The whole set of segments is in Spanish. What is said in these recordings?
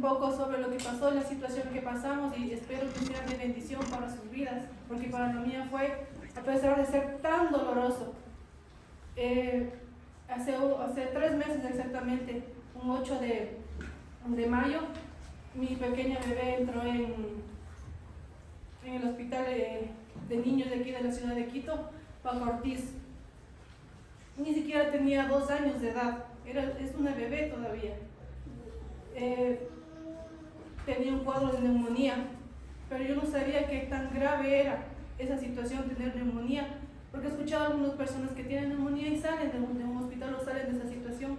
un poco sobre lo que pasó, la situación que pasamos, y espero que sea de bendición para sus vidas, porque para la mía fue, a pesar de ser tan doloroso. Hace 3 meses exactamente, un 8 de mayo, mi pequeña bebé entró en el hospital de niños de aquí de la ciudad de Quito, Paco Ortiz. Ni siquiera tenía 2 años de edad, es una bebé todavía. Tenía un cuadro de neumonía, pero yo no sabía qué tan grave era esa situación, tener neumonía, porque he escuchado a algunas personas que tienen neumonía y salen de un hospital o salen de esa situación,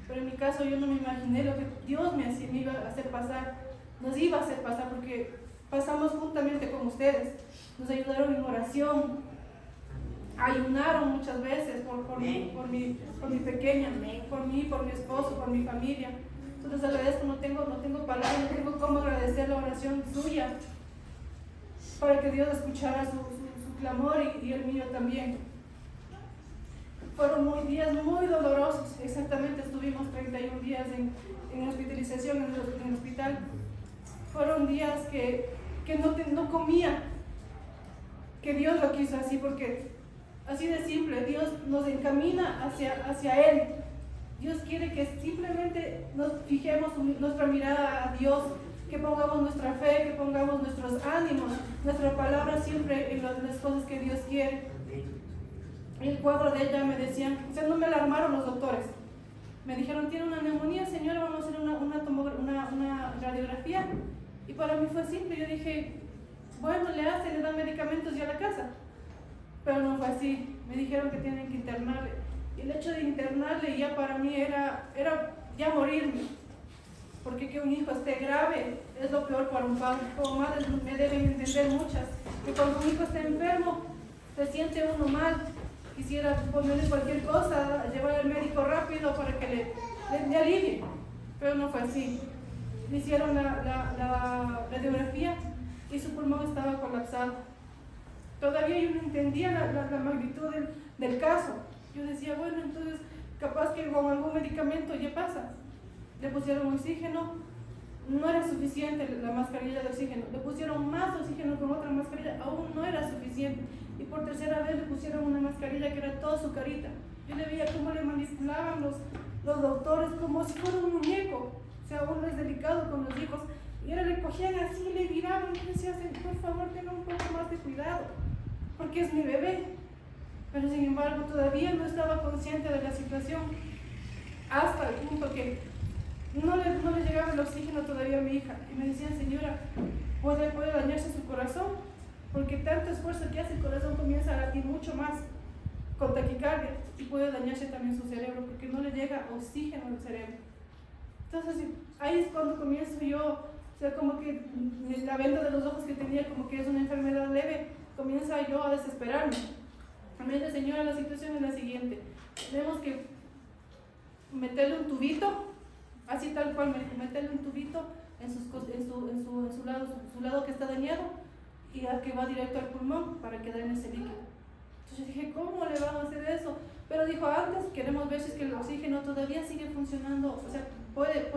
pero en mi caso yo no me imaginé lo que Dios me iba a hacer pasar, nos iba a hacer pasar, porque pasamos juntamente con ustedes, nos ayudaron en oración, ayunaron muchas veces por mi pequeña, por mí, por mi esposo, por mi familia. Entonces agradezco, no tengo palabras, no tengo cómo agradecer la oración suya para que Dios escuchara su clamor y el mío también. Fueron días muy dolorosos, exactamente estuvimos 31 días en hospitalización en el hospital. Fueron días que no comía, que Dios lo quiso así, porque así de simple, Dios nos encamina hacia Él. Dios quiere que simplemente nos fijemos nuestra mirada a Dios, que pongamos nuestra fe, que pongamos nuestros ánimos, nuestra palabra siempre en las cosas que Dios quiere. El cuadro de ella me decían, o sea, no me alarmaron los doctores. Me dijeron, tiene una neumonía, señora, vamos a hacer una radiografía. Y para mí fue simple, yo dije, bueno, le dan medicamentos y a la casa. Pero no fue así, me dijeron que tienen que internarle. Y el hecho de internarle ya para mí era ya morirme. Porque que un hijo esté grave es lo peor para un padre. Como madres me deben entender muchas, que cuando un hijo está enfermo, se siente uno mal. Quisiera ponerle cualquier cosa, llevar al médico rápido para que le alivie. Pero no fue así. Le hicieron la radiografía y su pulmón estaba colapsado. Todavía yo no entendía la magnitud del caso. Yo decía, bueno, entonces capaz que con algún medicamento ya pasa. Le pusieron oxígeno, no era suficiente la mascarilla de oxígeno. Le pusieron más oxígeno con otra mascarilla, aún no era suficiente. Y por tercera vez le pusieron una mascarilla que era toda su carita. Yo le veía cómo le manipulaban los doctores como si fuera un muñeco. O sea, uno es delicado con los hijos. Y ahora le cogían así, le miraban y decían, por favor, tenga un poco más de cuidado, porque es mi bebé. Pero sin embargo todavía no estaba consciente de la situación, hasta el punto que no le llegaba el oxígeno todavía a mi hija. Y me decían, señora, puede dañarse su corazón, porque tanto esfuerzo que hace el corazón comienza a latir mucho más, con taquicardia, y puede dañarse también su cerebro, porque no le llega oxígeno al cerebro. Entonces ahí es cuando comienzo yo, o sea, como que la venda de los ojos que tenía, como que es una enfermedad leve, comienza yo a desesperarme. A mí, señora, la situación es la siguiente: tenemos que meterle un tubito, así tal cual, meterle un tubito en su lado que está dañado, y al que va directo al pulmón para que drene ese líquido. Entonces dije, ¿cómo le vamos a hacer eso? Pero dijo, antes queremos ver si es que el oxígeno todavía sigue funcionando, o sea, puede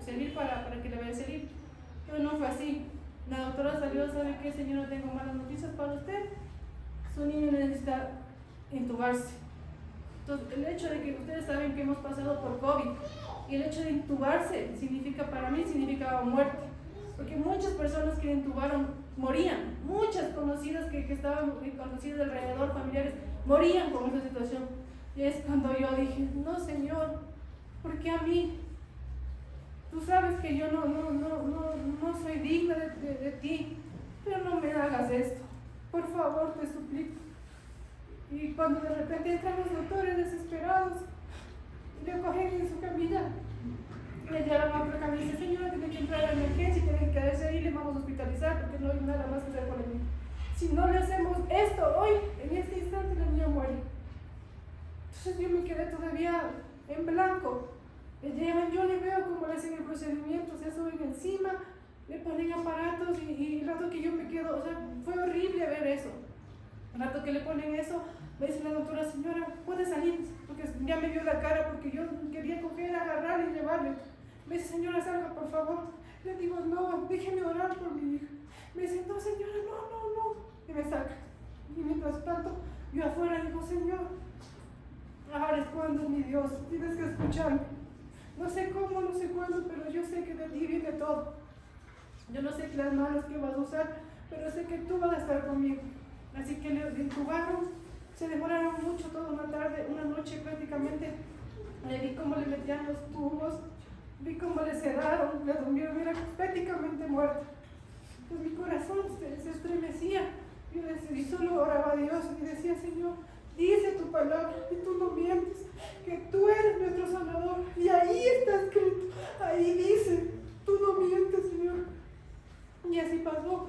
servir para que le vaya a salir. Pero no fue así. La doctora salió, ¿sabe qué, señora? Tengo malas noticias para usted. Su niño necesita intubarse. Entonces, el hecho de que ustedes saben que hemos pasado por COVID, y el hecho de intubarse para mí significaba muerte, porque muchas personas que intubaron morían, muchas conocidas que estaban conocidas alrededor, familiares, morían con esa situación. Y es cuando yo dije, no, Señor, ¿por qué a mí? Tú sabes que yo no soy digna de ti, pero no me hagas esto, por favor, te suplico. Y cuando de repente entran los doctores desesperados, le cogen en su camilla, le llevan a otra camilla y dice, señora, tiene que entrar a la emergencia y tiene que quedarse ahí, le vamos a hospitalizar porque no hay nada más que hacer con el niño. Si no le hacemos esto hoy, en este instante, la niña muere. Entonces yo me quedé todavía en blanco. Le llevan, yo le veo cómo le hacen el procedimiento, se suben encima, le ponen aparatos y el rato que yo me quedo, o sea, fue horrible ver eso. El rato que le ponen eso, me dice la doctora, señora, puede salir, porque ya me vio la cara, porque yo quería coger, agarrar y llevarle. Me dice, señora, salga, por favor. Le digo, no, déjeme orar por mi hija. Me dice, no, señora, no. Y me saca. Y mientras tanto, yo afuera digo, Señor, ahora es cuando, mi Dios, tienes que escucharme. No sé cómo, no sé cuándo, pero yo sé que de ti viene todo. Yo no sé las manos que vas a usar, pero sé que tú vas a estar conmigo. Así que le intubaron, se demoraron mucho, toda una tarde, una noche prácticamente. Le vi cómo le metían los tubos, vi cómo le cerraron, le durmieron, era prácticamente muerta. Pues mi corazón se estremecía. Yo decidí, solo oraba a Dios y decía, Señor, dice tu palabra y tú no mientes, que tú eres nuestro sanador. Y ahí está escrito, ahí dice, tú no mientes, Señor. Y así pasó.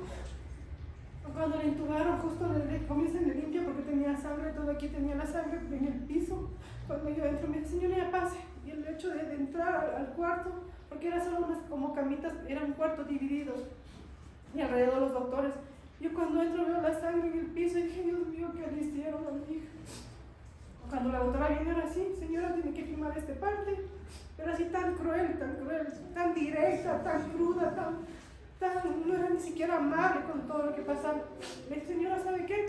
Cuando le intubaron, justo le comienzan de limpia porque tenía sangre, todo aquí tenía la sangre en el piso. Cuando yo entro, me dice, señora, ya pase. Y el hecho de entrar al cuarto, porque eran solo unas como camitas, eran cuartos divididos, y alrededor los doctores. Yo cuando entro veo la sangre en el piso y dije, Dios mío, ¿qué le hicieron a mi hija? Cuando la doctora viene era así, señora, tiene que firmar esta parte, pero así tan cruel, tan directa, tan cruda, no era ni siquiera amable con todo lo que pasaba. Le dije, señora, ¿sabe qué?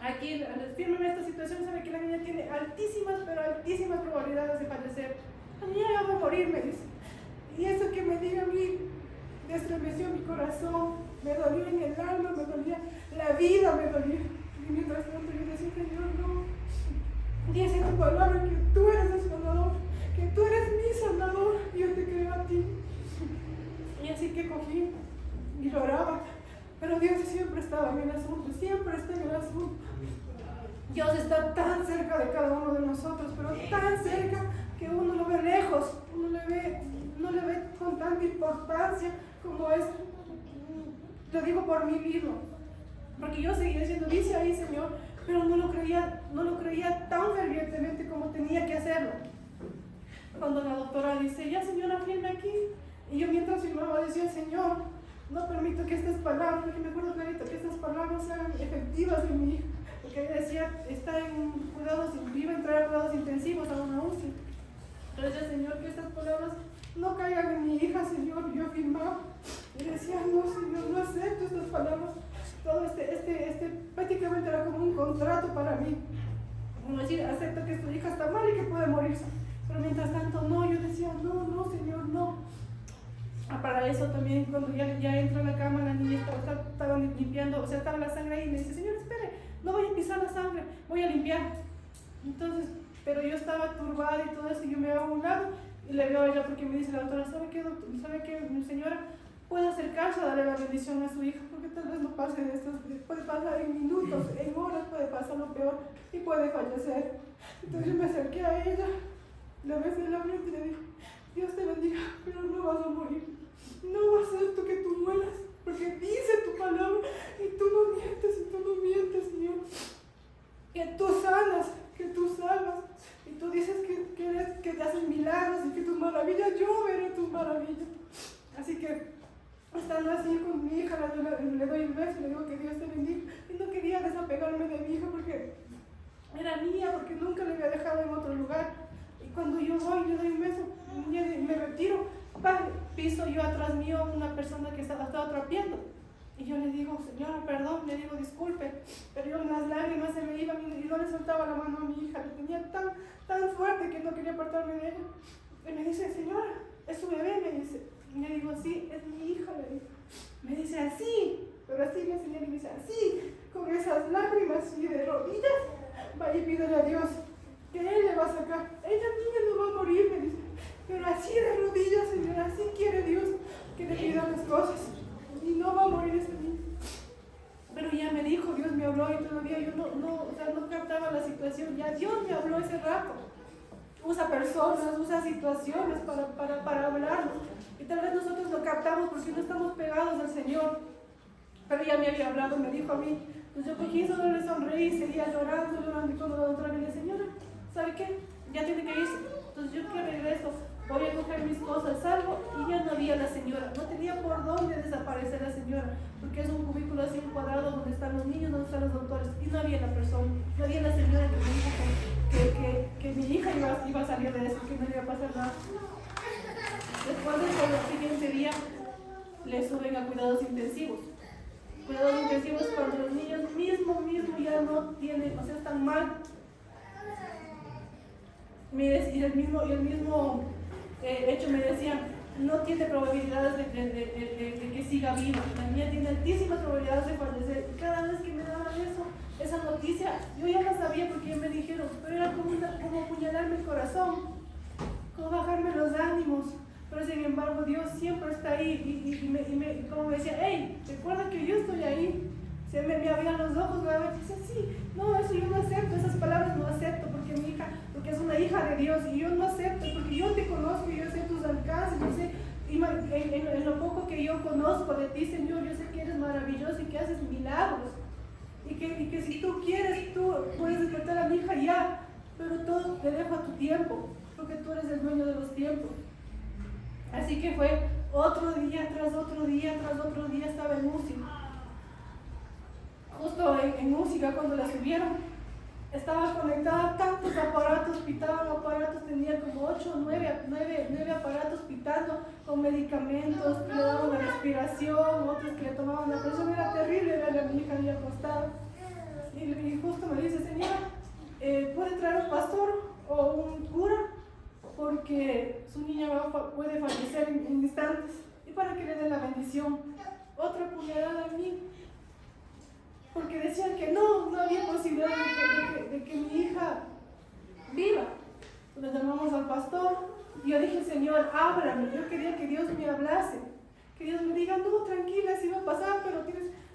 Aquí, fírmeme esta situación, sabe que la niña tiene altísimas, pero altísimas probabilidades de fallecer. La niña ya va a morir, me dice. Y eso que me diga a mí, me estremeció mi corazón. Me dolió en el alma, me dolía la vida, me dolía. Y mientras tanto yo decía, Señor, no. Dice tu palabra que tú eres el sanador, que tú eres mi sanador, y yo te creo a ti. Y así que cogí y lloraba. Pero Dios siempre estaba en el asunto, siempre está en el asunto. Dios está tan cerca de cada uno de nosotros, pero tan cerca que uno lo ve lejos, uno no le ve con tanta importancia como es. Lo digo por mí mismo, porque yo seguía diciendo, dice ahí, Señor, pero no lo creía tan fervientemente como tenía que hacerlo. Cuando la doctora dice, ya señora, firme aquí, y yo mientras firmaba decía, Señor, no permito que estas palabras, porque me acuerdo clarito, que estas palabras sean efectivas en mi hija, porque decía, está en cuidados, iba a entrar a cuidados intensivos a una UCI. Entonces, Señor, que estas palabras no caigan en mi hija, Señor. Yo firmaba y decía, no, Señor, no acepto estas palabras. Todo prácticamente era como un contrato para mí. Como decir, acepto que tu hija está mal y que puede morirse. Pero mientras tanto, no, yo decía, no, Señor, no. Para eso también, cuando ya entro a la cama, la niña estaba limpiando, o sea, estaba la sangre ahí, y me dice, Señor, espere, no voy a pisar la sangre, voy a limpiar. Entonces, pero yo estaba turbada y todo eso, y yo me hago a un lado y le veo a ella porque me dice la doctora, ¿sabe qué, doctor? ¿Sabe qué, señora? Puede acercarse a darle la bendición a su hija, porque tal vez no pase de esto, puede pasar en minutos, en horas, puede pasar lo peor y puede fallecer. Entonces yo me acerqué a ella, le besé en la frente y le dije, Dios te bendiga, pero no vas a morir, no acepto que tú mueras, porque dice tu palabra y tú no mientes, Señor, que tú sanas, que tú salvas, y tú dices que te haces milagros y que tus maravillas, yo veré tus maravillas. Así que, estando así con mi hija, le doy un beso y le digo que Dios te bendiga, y no quería desapegarme de mi hija porque era mía, porque nunca le había dejado en otro lugar. Y cuando yo voy y le doy un beso, me retiro, piso yo atrás mío una persona que estaba trapeando. Y yo le digo, señora, perdón, le digo, disculpe, pero yo las lágrimas se me iban y no le soltaba la mano a mi hija, le tenía tan fuerte que no quería apartarme de ella. Y me dice, señora, es su bebé, me dice. Y le digo, sí, es mi hija, le digo. Me dice, así, pero así me enseñó y me dice, así, con esas lágrimas y de rodillas, vaya y pídele a Dios que Él le va a sacar. Ella niña no va a morir, me dice, pero así de rodillas, señora, así quiere Dios que le pidan las cosas. Y no va a morir ese niño. Pero ya me dijo, Dios me habló y todavía yo no captaba la situación. Ya Dios me habló ese rato. Usa personas, usa situaciones para hablarnos. Y tal vez nosotros lo captamos porque no estamos pegados al Señor. Pero ya me había hablado, me dijo a mí. Pues yo cogí, solo le sonreí, seguía llorando. Y cuando la doctora me dice, señora, ¿sabe qué? Ya tiene que irse. Entonces yo que regreso, voy a coger mis cosas, salgo y ya no había la señora. No tenía por dónde desaparecer la señora, porque es un cubículo así, un cuadrado donde están los niños, donde están los doctores, y no había la persona, no había la señora que me dijo que mi hija iba a salir de eso, que no le iba a pasar nada. Después de eso, el siguiente día le suben a cuidados intensivos. Cuidados intensivos cuando los niños mismo ya no tienen, o sea, están mal. Y el mismo hecho me decían, no tiene probabilidades de que siga vivo. La niña tiene altísimas probabilidades de fallecer. Y cada vez que me daban esa noticia, yo ya la sabía porque ya me dijeron, pero era como apuñalarme el corazón, como bajarme los ánimos. Pero sin embargo, Dios siempre está ahí y como me decía, hey, recuerda que yo estoy ahí. Se me abrían los ojos, me decía, sí, no, eso yo no acepto, esas palabras no acepto porque mi hija, porque es una hija de Dios y yo no acepto porque yo te conozco, yo sé tus alcances, yo sé, en lo poco que yo conozco de ti, Señor, yo sé que eres maravilloso y que haces milagros y que si tú quieres, tú puedes despertar a mi hija ya, pero todo te dejo a tu tiempo, porque tú eres el dueño de los tiempos. Así que fue otro día tras otro día tras otro día estaba en música. Justo en música cuando la subieron, estaba conectada a tantos aparatos, pitaban aparatos, tenía como 8 o 9 aparatos pitando con medicamentos que le daban la respiración, otros que le tomaban la presión, era terrible ver a mi hija ahí acostada. Y justo me dice, señora, ¿puede traer un pastor o un cura? Porque su niña puede fallecer en instantes y para que le den la bendición. Otra puñalada a mí, porque decían que no había posibilidad de que mi hija viva. Le llamamos al pastor y yo dije, Señor, háblame. Yo quería que Dios me hablase, que Dios me diga, no, tranquila, sí va a pasar, pero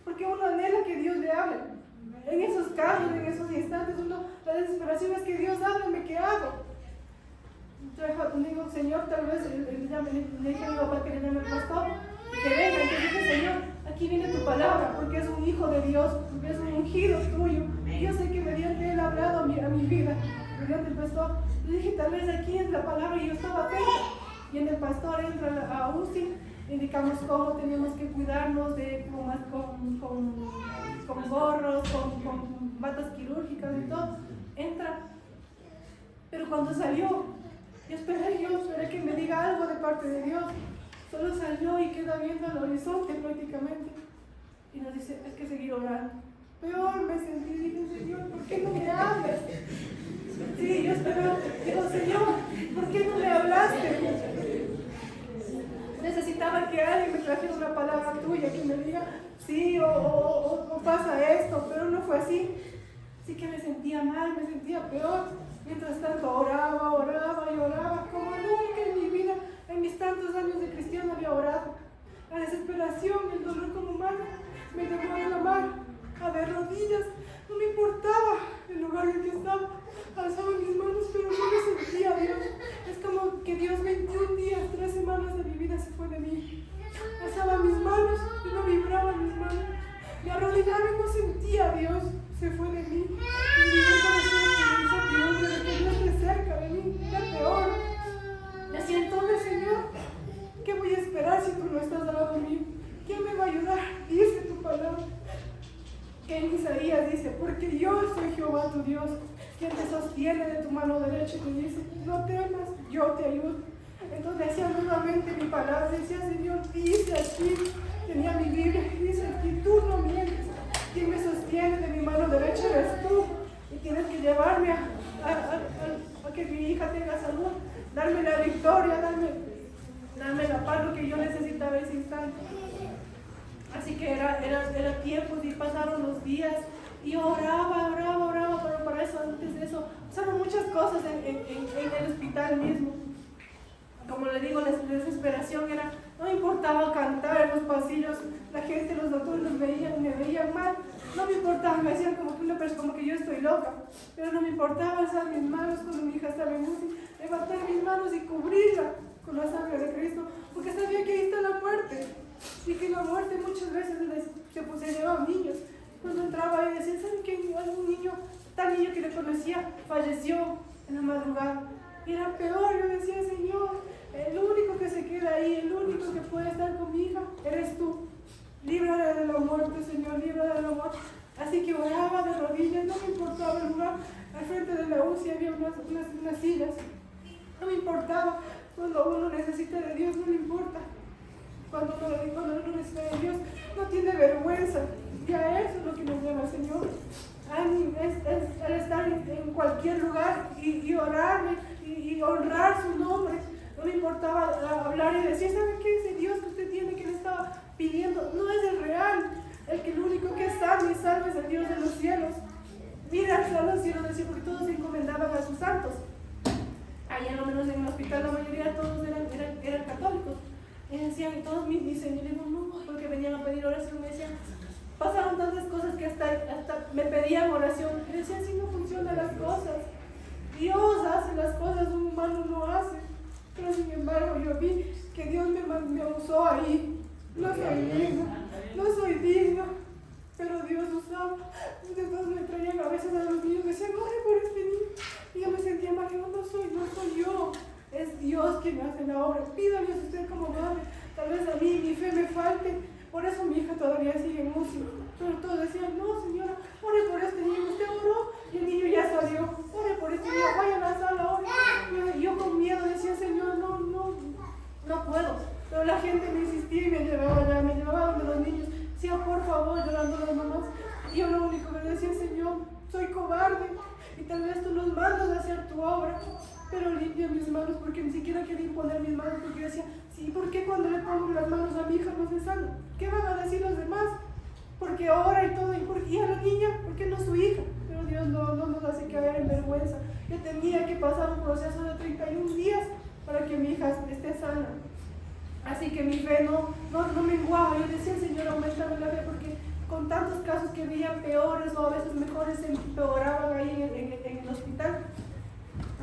porque uno anhela que Dios le hable. En esos casos, en esos instantes, la desesperación es que Dios háblame, ¿qué hago? Yo digo, Señor, tal vez le dije a mi papá que le llame al pastor y que venga. Y yo dije, Señor, aquí viene tu palabra, porque es un hijo de Dios, porque es un ungido tuyo. Y yo sé que mediante él ha hablado a mi vida, mediante el pastor. Le dije, tal vez aquí es la palabra y yo estaba atenta. Y en el pastor entra a UCI, indicamos cómo tenemos que cuidarnos con gorros, con batas quirúrgicas y todo. Entra. Pero cuando salió, yo esperé que me diga algo de parte de Dios. Solo salió y queda viendo el horizonte prácticamente. Y nos dice, hay que seguir orando. Peor me sentí, dije, Señor, ¿por qué no me hablas? Sí, yo espero, digo, Señor, ¿por qué no me hablaste? Necesitaba que alguien me trajera una palabra tuya, que me diga, sí, o pasa esto, pero no fue así. Así que me sentía mal, me sentía peor. Mientras tanto oraba, como nunca en mi vida, en mis tantos años de cristiano había orado. La desesperación, el dolor como humano, me llevó a la mar, de rodillas, no me importaba el lugar en que estaba, alzaba mis manos, pero no me sentía Dios. Es como que Dios 21 días, 3 semanas de mi vida se fue de mí. Alzaba mis manos y no vibraban mis manos. Me arrodillaba y no sentía a Dios, se fue de mí. Y mi vida Dios, desde que Dios esté cerca de mí, era peor. Decía entonces, Señor, ¿qué voy a esperar si tú no estás al lado mío? ¿Quién me va a ayudar? Dice tu palabra. Que en Isaías dice, porque yo soy Jehová tu Dios, quien te sostiene de tu mano derecha y te dice, no temas, yo te ayudo. Entonces decía nuevamente mi palabra, decía, Señor, dice aquí, tenía mi Biblia, y dice aquí, tú no mientes, quien me sostiene de mi mano derecha eres tú, y tienes que llevarme a que mi hija tenga salud, darme la victoria, darme la paz, lo que yo necesitaba en ese instante. Así que era tiempo y pasaron los días y oraba, pero para eso, antes de eso, pasaron muchas cosas en el hospital mismo. Como le digo, la desesperación era, no me importaba cantar en los pasillos, la gente, los doctores me veían mal, no me importaba, me decían como que yo estoy loca, pero no me importaba alzar mis manos cuando mi hija estaba en UCI, levantar mis manos y cubrirla con la sangre de Cristo, porque sabía que ahí está la muerte. Y que la muerte muchas veces se llevaba niños. Cuando entraba ahí decían, ¿saben qué? Algún niño, tal niño que le conocía, falleció en la madrugada. Y era peor, yo decía, Señor, el único que se queda ahí, el único que puede estar con mi hija, eres tú. Líbrala de la muerte, Señor, líbrala de la muerte. Así que oraba de rodillas, no me importaba el lugar. Al frente de la UCI había unas sillas. No me importaba. Cuando uno necesita de Dios no le importa. Cuando uno necesita de Dios no tiene vergüenza. Y a eso es lo que nos llama el Señor. Es estar en cualquier lugar y orarle y honrar su nombre. No le importaba hablar y decir, ¿sabe qué? Ese Dios que usted tiene, que le estaba pidiendo, no es el real. El único que es sabio y salvo es el Dios de los cielos. Mira a los cielos, decía, porque todos se encomendaban a sus santos. Allá, lo menos en el hospital, la mayoría todos eran católicos. Y decían, todos mis señores, digo, no, porque venían a pedir oración. Me decían, pasaron tantas cosas que hasta me pedían oración. Y decían, si no funcionan las cosas. Dios hace las cosas, un humano no hace. Pero sin embargo, yo vi que Dios me usó ahí. No soy digno, pero Dios usaba. Entonces me traían a veces a los niños, me decían, ore por este niño. Y yo me sentía mal, no soy yo, es Dios quien hace la obra. Pídale a usted como madre, tal vez a mí mi fe me falte, por eso mi hija todavía sigue en UCI. Pero todos decían, no señora, ore por este niño. Usted oró y el niño ya salió. Ore por este niño, vaya a la sala, ore. Yo con miedo decía, Señor, no puedo. Pero la gente me insistía y me llevaba allá, me llevaba donde los niños. Decía, por favor, llorando las mamás. Y yo lo único que decía, Señor, soy cobarde. Y tal vez tú nos mandas a hacer tu obra, pero limpia mis manos, porque ni siquiera quería imponer mis manos, porque yo decía, sí, ¿por qué cuando le pongo las manos a mi hija no se sana? ¿Qué van a decir los demás? Porque ora y todo, y a la niña, ¿por qué no su hija? Pero Dios no nos hace caer en vergüenza. Yo tenía que pasar un proceso de 31 días para que mi hija esté sana. Así que mi fe no menguaba. Yo decía, Señor, aumentame la fe, porque con tantos casos que veía peores o a veces mejores se empeoraban ahí en el hospital.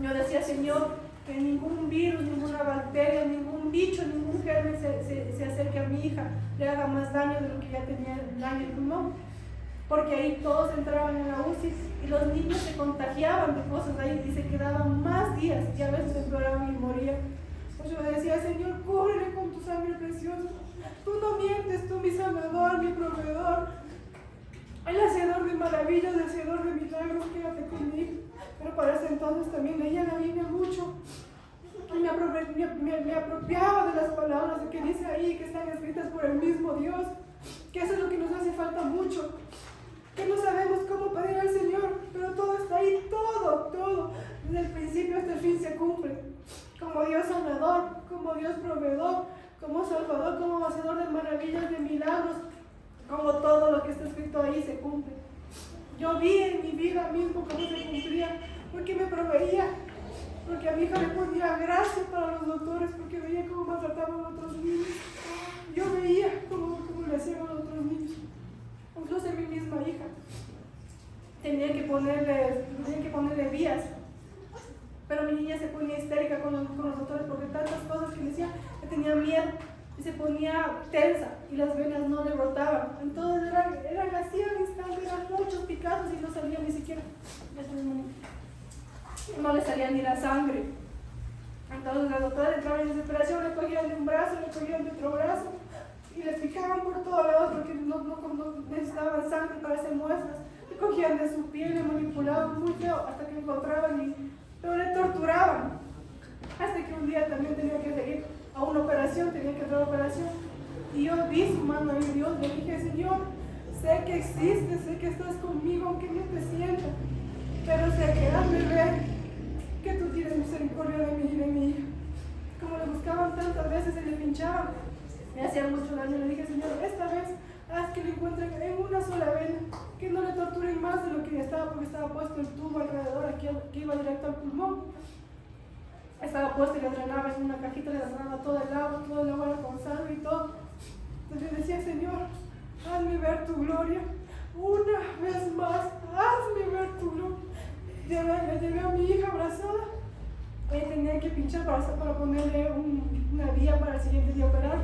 Yo decía, Señor, que ningún virus, ninguna bacteria, ningún bicho, ningún germen se acerque a mi hija, le haga más daño de lo que ya tenía daño el pulmón. Porque ahí todos entraban en la UCI y los niños se contagiaban de cosas ahí y se quedaban más días y a veces empeoraban y morían. Pues yo decía, Señor, cúbrele con tu sangre preciosa. Tú no mientes, tú mi sanador, mi proveedor, el hacedor de maravillas, el hacedor de milagros, quédate conmigo. Pero para ese entonces también leía la Biblia mucho y me apropiaba de las palabras que dice ahí, que están escritas por el mismo Dios, que eso es lo que nos hace falta mucho, que no sabemos cómo pedir al Señor, pero todo está ahí, todo, desde el principio hasta el fin se cumple, como Dios sanador, como Dios proveedor, como Salvador, como hacedor de maravillas, de milagros, como todo lo que está escrito ahí se cumple. Yo vi en mi vida mismo cómo se cumplía, porque me proveía, porque a mi hija le ponía gracia para los doctores, porque veía cómo maltrataban a otros niños. Yo veía cómo le hacían a otros niños, incluso a mi misma hija. Tenía que ponerle vías, pero mi niña se ponía histérica con los doctores porque tantas cosas que decía que tenía miedo. Y se ponía tensa y las venas no le brotaban. Entonces eran así al instante, eran muchos picazos y no salía ni siquiera, no le salía ni la sangre. Entonces las doctoras entraban en desesperación, le cogían de un brazo, le cogían de otro brazo y le picaban por todos lados porque no necesitaban sangre para hacer muestras. Le cogían de su piel, le manipulaban muy feo hasta que encontraban, pero le torturaban. Hasta que un día también tenía que seguir a una operación, tenía que entrar a operación. Y yo vi su mano ahí, Dios, le dije, Señor, sé que existes, sé que estás conmigo, aunque no te sienta, pero sé que hazme ver que tú tienes misericordia de mí y de mi hija. Como le buscaban tantas veces y le pinchaban, me hacían mucho daño. Le dije, Señor, esta vez haz que le encuentren en una sola vena, que no le torturen más de lo que ya estaba, porque estaba puesto el tubo alrededor, aquí que iba directo al pulmón. Estaba puesto y le drenaba en una cajita, le drenaba todo el agua era con sangre y todo. Entonces le decía, Señor, hazme ver tu gloria, una vez más, hazme ver tu gloria. Le llevé a mi hija abrazada, ella tenía que pinchar para ponerle una vía para el siguiente día operar.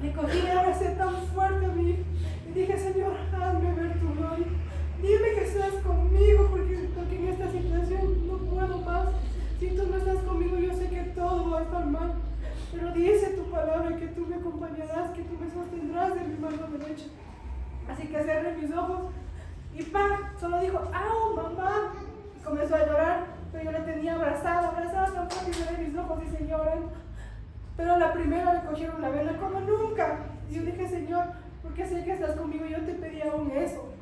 Le cogí y le abracé tan fuerte a mi hija y dije, Señor, hazme ver tu gloria, dime que estás conmigo porque en esta situación no puedo más. Si tú no estás conmigo, yo sé que todo va a estar mal, pero dice tu palabra que tú me acompañarás, que tú me sostendrás de mi mano derecha. Así que cerré mis ojos y ¡pam! Solo dijo, ¡au, mamá! Y comenzó a llorar pero yo la tenía abrazada tan fuerte y se ve mis ojos y llorando. Pero a la primera le cogieron la vena como nunca. Y yo dije, Señor, ¿por qué sé que estás conmigo? Yo te pedí aún eso.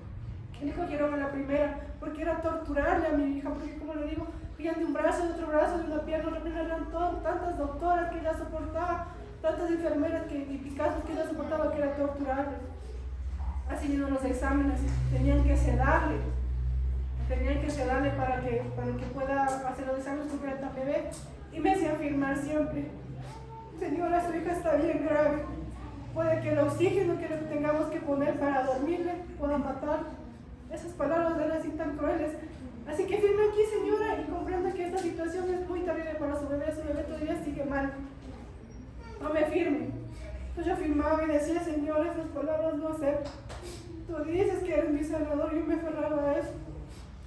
Y le cogieron a la primera, porque era torturarle a mi hija, porque como le digo, cogían de un brazo, de otro brazo, de una pierna, eran tantas doctoras que ella soportaba, tantas enfermeras y picazos que ella soportaba, que era torturarle. Así mismo los exámenes, tenían que sedarle para que pueda hacer los exámenes porque era tan bebé. Y me hacían firmar siempre, señora, su hija está bien grave, puede que el oxígeno que le tengamos que poner para dormirle pueda matar. Esas palabras eran así tan crueles. Así que firme aquí, señora, y comprendo que esta situación es muy terrible para su bebé todavía sigue mal. No me firme. Entonces yo firmaba y decía, Señor, esas palabras no acepto. Tú dices que eres mi sanador, yo me aferraba a eso.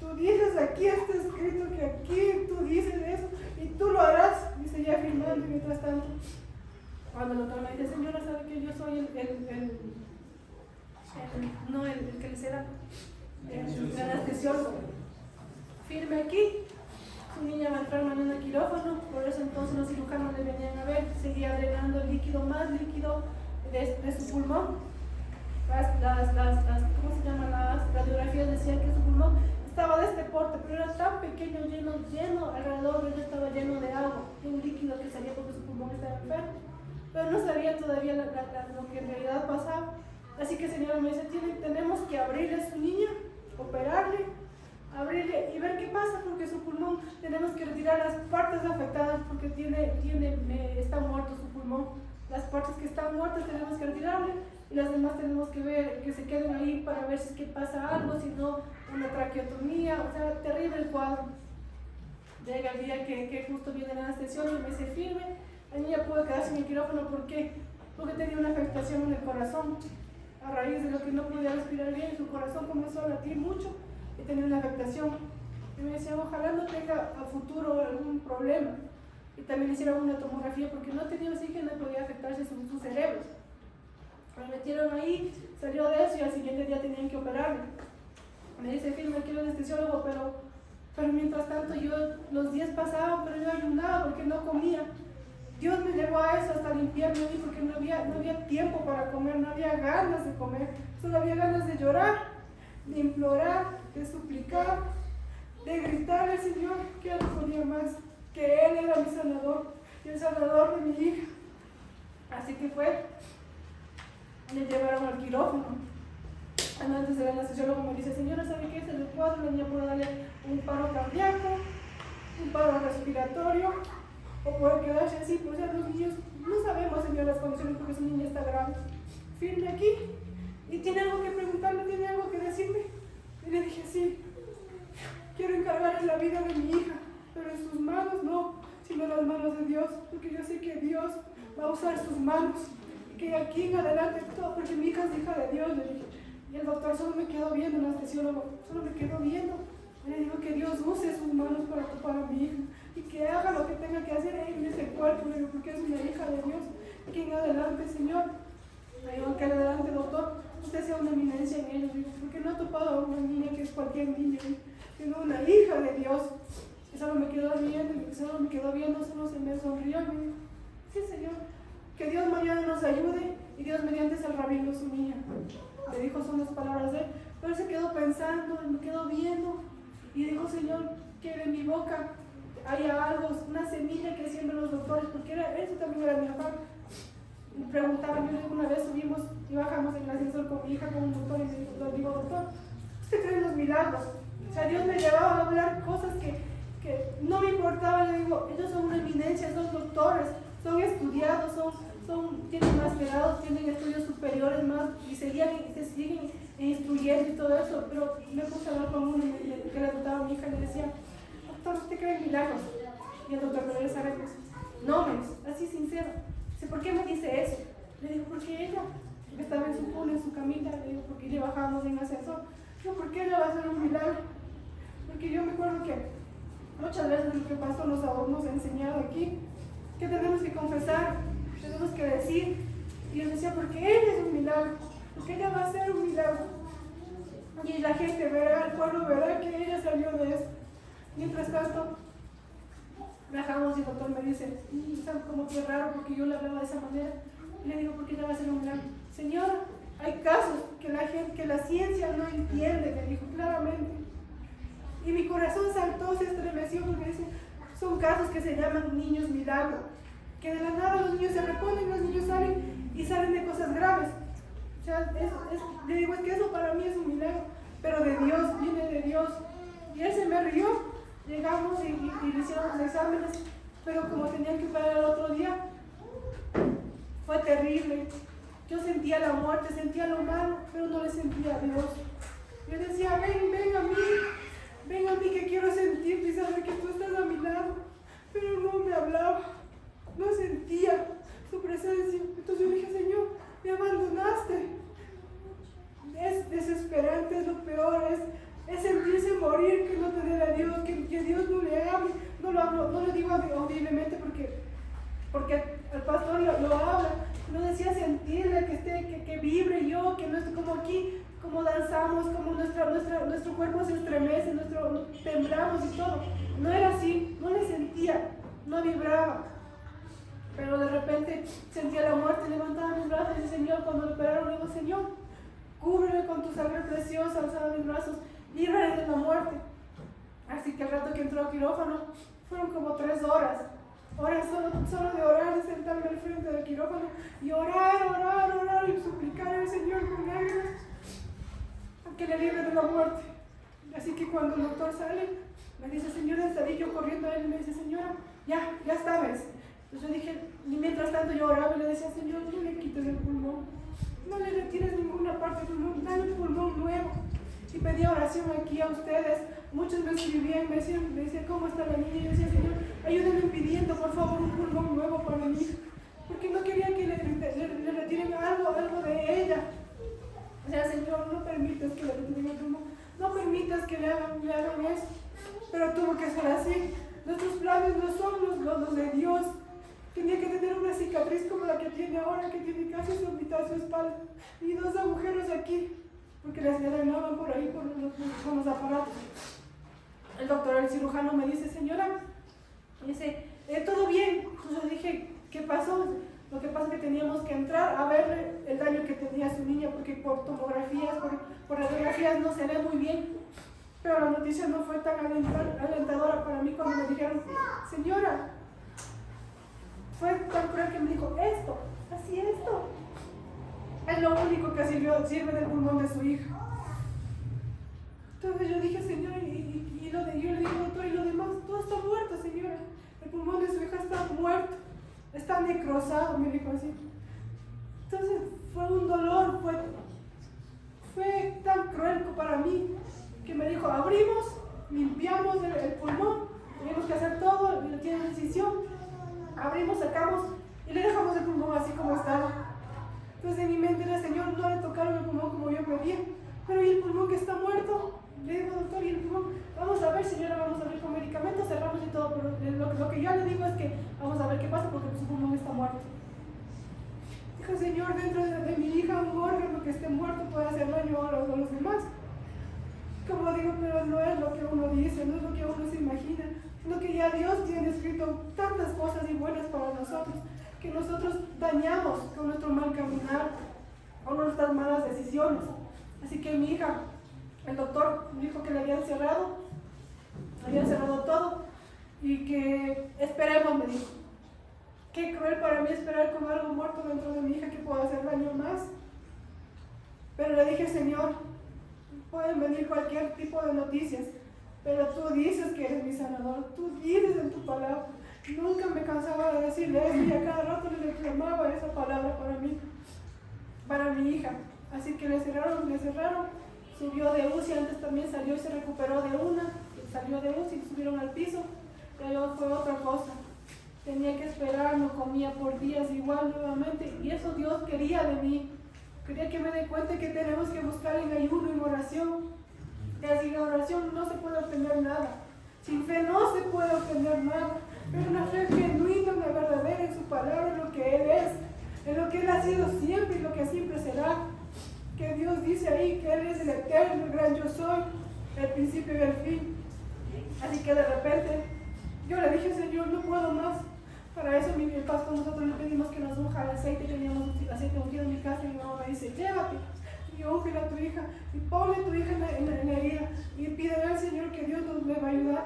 Tú dices, aquí está escrito que aquí tú dices eso y tú lo harás. Y seguía firmando y mientras tanto, cuando el doctor me dice, señora, ¿sabe que yo soy el que le será? El anestesiólogo. Firme aquí. Su niña va a entrar mañana al quirófano, por eso entonces los cirujanos le venían a ver, seguía drenando el líquido, más líquido de su pulmón. ¿Cómo se llama? Las radiografías decían que su pulmón estaba de este porte, pero era tan pequeño, lleno, alrededor de él estaba lleno de agua, de un líquido que salía porque su pulmón estaba enfermo. Pero no sabía todavía lo que en realidad pasaba. Así que señora me dice, tenemos que abrirle a su niña, operarle, abrirle y ver qué pasa, porque su pulmón, tenemos que retirar las partes afectadas porque está muerto su pulmón. Las partes que están muertas tenemos que retirarle y las demás tenemos que ver que se queden ahí para ver si es que pasa algo, si no una traqueotomía, o sea, terrible el cuadro. Llega el día que justo viene el anestesiólogo y me dice, firme, la niña pudo quedarse en el quirófano, ¿por qué? Porque tenía una afectación en el corazón. A raíz de lo que no podía respirar bien, su corazón comenzó a latir mucho y tenía una afectación. Y me decían, ojalá no tenga a futuro algún problema. Y también hicieron una tomografía porque no tenía oxígeno y podía afectarse su cerebro. Me metieron ahí, salió de eso y al siguiente día tenían que operarme. Me dice, firme, quiero anestesiólogo, pero mientras tanto los días pasaban, pero yo ayunaba porque no comía. Dios me llevó a eso, hasta limpiarme ahí, porque no había tiempo para comer, no había ganas de comer, solo había ganas de llorar, de implorar, de suplicar, de gritar al Señor que no podía más, que Él era mi sanador y el sanador de mi hija. Así que me llevaron al quirófano. Antes de ver al sociólogo me dice, señora, ¿sabe qué es el cuadro? La niña puede darle un paro cardíaco, un paro respiratorio, o puede quedarse así, pues ya los niños no sabemos, señor, las condiciones porque su niña está grave. Firme aquí, y tiene algo que preguntarme, tiene algo que decirme. Y le dije, sí, quiero encargarle la vida de mi hija, pero en sus manos no, sino en las manos de Dios, porque yo sé que Dios va a usar sus manos, y que aquí en adelante todo, porque mi hija es hija de Dios, le dije. Y el doctor solo me quedó viendo, el anestesiólogo, solo me quedó viendo. Y le digo que Dios use sus manos para topar a mi hija y que haga lo que tenga que hacer en ese cuerpo, le digo, porque es una hija de Dios. Y que en adelante, Señor, le digo que en adelante, doctor, usted sea una eminencia en ellos, digo, porque no he topado a una niña que es cualquier niña, sino una hija de Dios. Y solo me quedó viendo, solo se me sonrió y me dijo, sí, Señor, que Dios mañana nos ayude y Dios mediante es el rabino su niña. Le dijo, son las palabras de él, pero él se quedó pensando, me quedó viendo y dijo, Señor, que de mi boca haya algo, una semilla que siembran los doctores, porque eso también era mi afán. Me preguntaban, yo una vez subimos y bajamos en el ascensor con mi hija, con un doctor, y le digo, doctor, ¿usted cree en los milagros? O sea, Dios me llevaba a hablar cosas que no me importaban. Le digo, ellos son una eminencia, son doctores, son estudiados, tienen masterados, tienen estudios superiores más, y se siguen instruyendo y todo eso. Pero me puse a hablar con uno que le trataba a mi hija y le decía, doctor, ¿usted cree en milagros? Y el doctor me dice, no, así sincero. Dice, ¿por qué me dice eso? Le digo, porque ella estaba en su cuna, en su camita. Le digo, porque le bajábamos en ascensor. Digo, ¿por qué ella va a hacer un milagro? Porque yo me acuerdo que muchas veces lo que pasó nos ha enseñado aquí, que tenemos que confesar, tenemos que decir. Y yo decía, porque ella es un milagro, porque ella va a ser un milagro. Y la gente verá, el pueblo verá que ella salió de eso. Mientras tanto, Bajamos y el doctor me dice, ¿sabes cómo que es raro? Porque yo le hablaba de esa manera. Y le digo, ¿por qué le va a hacer un milagro? Señora, hay casos que la ciencia no entiende, me dijo claramente. Y mi corazón saltó, se estremeció porque dice, son casos que se llaman niños milagro, que de la nada los niños se reponen, los niños salen y salen de cosas graves. O sea, le digo, es que eso para mí es un milagro, pero de Dios, viene de Dios. Y él se me rió, llegamos y le hicieron los exámenes, pero como tenían que parar el otro día, fue terrible. Yo sentía la muerte, sentía lo malo, pero no le sentía a Dios. Yo decía, ven a mí que quiero sentirte y saber que tú estás a mi lado. Pero no me hablaba, no sentía su presencia. Entonces yo dije, Señor, me abandonaste. Es desesperante, es lo peor, es sentirse morir, que no tener a Dios, que Dios no le hable. No lo digo audiblemente porque el pastor lo habla. No decía sentirle, que vibre yo, que no esté como aquí, como danzamos, como nuestro cuerpo se estremece, temblamos y todo. No era así, no le sentía, no vibraba. Pero de repente sentía la muerte, levantaba mis brazos y Señor, cuando lo operaron, le digo, Señor, cúbreme con tu sangre preciosa, alzaba mis brazos, líbrame de la muerte. Así que el rato que entró al quirófano, fueron como 3 horas solo de orar, de sentarme al frente del quirófano y orar y suplicar al Señor con lágrimas que le libre de la muerte. Así que cuando el doctor sale, me dice, señora, salí yo corriendo a él y me dice, señora, ya está, ¿ves? Entonces yo dije, y mientras tanto yo oraba y le decía, Señor, no le quites el pulmón, no le retires ninguna parte del pulmón, dale un pulmón nuevo. Y pedía oración aquí a ustedes. Muchos me escribían, me decían, ¿cómo está la niña? Y yo decía, Señor, ayúdenme pidiendo, por favor, un pulmón nuevo para mi hija. Porque no quería que le retiren algo de ella. O sea, Señor, no permitas que le retiren el pulmón. No permitas que le hagan eso. Pero tuvo que ser así. Nuestros planes no son los de Dios. Tenía que tener una cicatriz como la que tiene ahora, que tiene casi su mitad de su espalda. Y 2 agujeros aquí. Porque les drenaban por ahí con los aparatos. El doctor, el cirujano, me dice, señora, dice, ¿todo bien? Entonces yo dije, ¿qué pasó? Lo que pasa es que teníamos que entrar a ver el daño que tenía su niña, porque por tomografías, por radiografías no se ve muy bien. Pero la noticia no fue tan alentadora para mí cuando me dijeron, señora, fue tan cruel que me dijo, esto. Es lo único que sirve del pulmón de su hija. Entonces yo dije, Señor, yo le digo, doctor, y lo demás, todo está muerto, señora. El pulmón de su hija está muerto, está necrosado, me dijo así. Entonces fue un dolor, fue tan cruel para mí, que me dijo, abrimos, limpiamos el pulmón, tenemos que hacer todo, tiene una incisión, abrimos, sacamos y le dejamos el pulmón así como estaba. Entonces en mi mente era, Señor, no le tocaron el pulmón como yo pedía, pero ¿y el pulmón que está muerto? Le digo, doctor, ¿y el pulmón? Vamos a ver, señora, vamos a ver con medicamentos, cerramos y todo, pero lo que yo le digo es que vamos a ver qué pasa porque su pulmón está muerto. Dijo, Señor, dentro de mi hija un órgano que esté muerto puede hacer daño a los demás. Como digo, pero no es lo que uno dice, no es lo que uno se imagina, sino que ya Dios tiene escrito tantas cosas y buenas para nosotros, que nosotros dañamos con nuestro mal caminar, con nuestras malas decisiones. Así que mi hija, el doctor dijo que le habían cerrado todo y que esperemos, me dijo. Qué cruel para mí esperar con algo muerto dentro de mi hija que pueda hacer daño más. Pero le dije, Señor, pueden venir cualquier tipo de noticias, pero tú dices que eres mi sanador, tú dices en tu palabra. Nunca me cansaba de decirle eso y a cada rato le reclamaba esa palabra para mi hija. Así que le cerraron, subió de UCI, antes también salió y se recuperó de salió de UCI y subieron al piso, pero fue otra cosa. Tenía que esperar, no comía por días igual nuevamente, y eso Dios quería de mí. Quería que me dé cuenta que tenemos que buscar en ayuno y en oración. Que sin oración no se puede obtener nada. Sin fe no se puede obtener nada. Pero una fe genuina, una verdadera en su palabra, en lo que Él es, en lo que Él ha sido siempre y lo que siempre será. Que Dios dice ahí que Él es el eterno, el gran yo soy, el principio y el fin. Así que de repente Yo le dije, Señor, no puedo más. Para eso mi pastor, nosotros le pedimos que nos unja el aceite. Teníamos aceite ungido en mi casa y mi mamá me dice, llévate y unge a tu hija y ponle a tu hija en la herida y pídele al Señor que Dios nos me va a ayudar.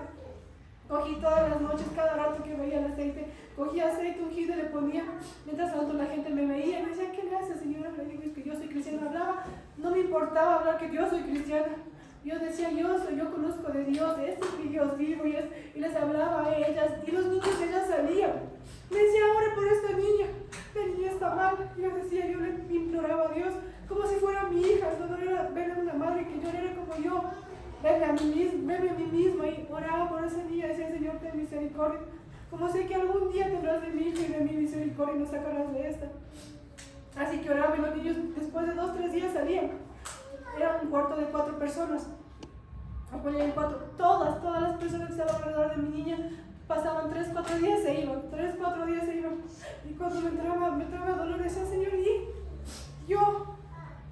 Cogí todas las noches, cada rato que veía el aceite, cogía aceite ungido y le ponía. Mientras tanto la gente me veía y me decía, ¿qué le hace, señora? Le digo, es que yo soy cristiana. Hablaba, no me importaba hablar que yo soy cristiana. Yo decía, yo conozco de Dios, este es mi Dios vivo, y les hablaba a ellas, y los niños de ellas salían. Me decía, ore por esta niña, la niña está mal. Yo decía, yo le imploraba a Dios, como si fuera mi hija, no era ver a una madre que llorara como yo, verme a mí misma, y oraba por esa niña, decía, Señor, ten misericordia. Como sé que algún día tendrás de mi hija y de mi misericordia y nos sacarás de esta. Así que oraba y los niños después de 2 o 3 días salían. Era un cuarto de 4 personas. Apoyé 4. Todas las personas que estaban alrededor de mi niña pasaban 3 o 4 días se iban. 3 o 4 días se iban. Y cuando me entraba dolor, decía, Señor, ¿y yo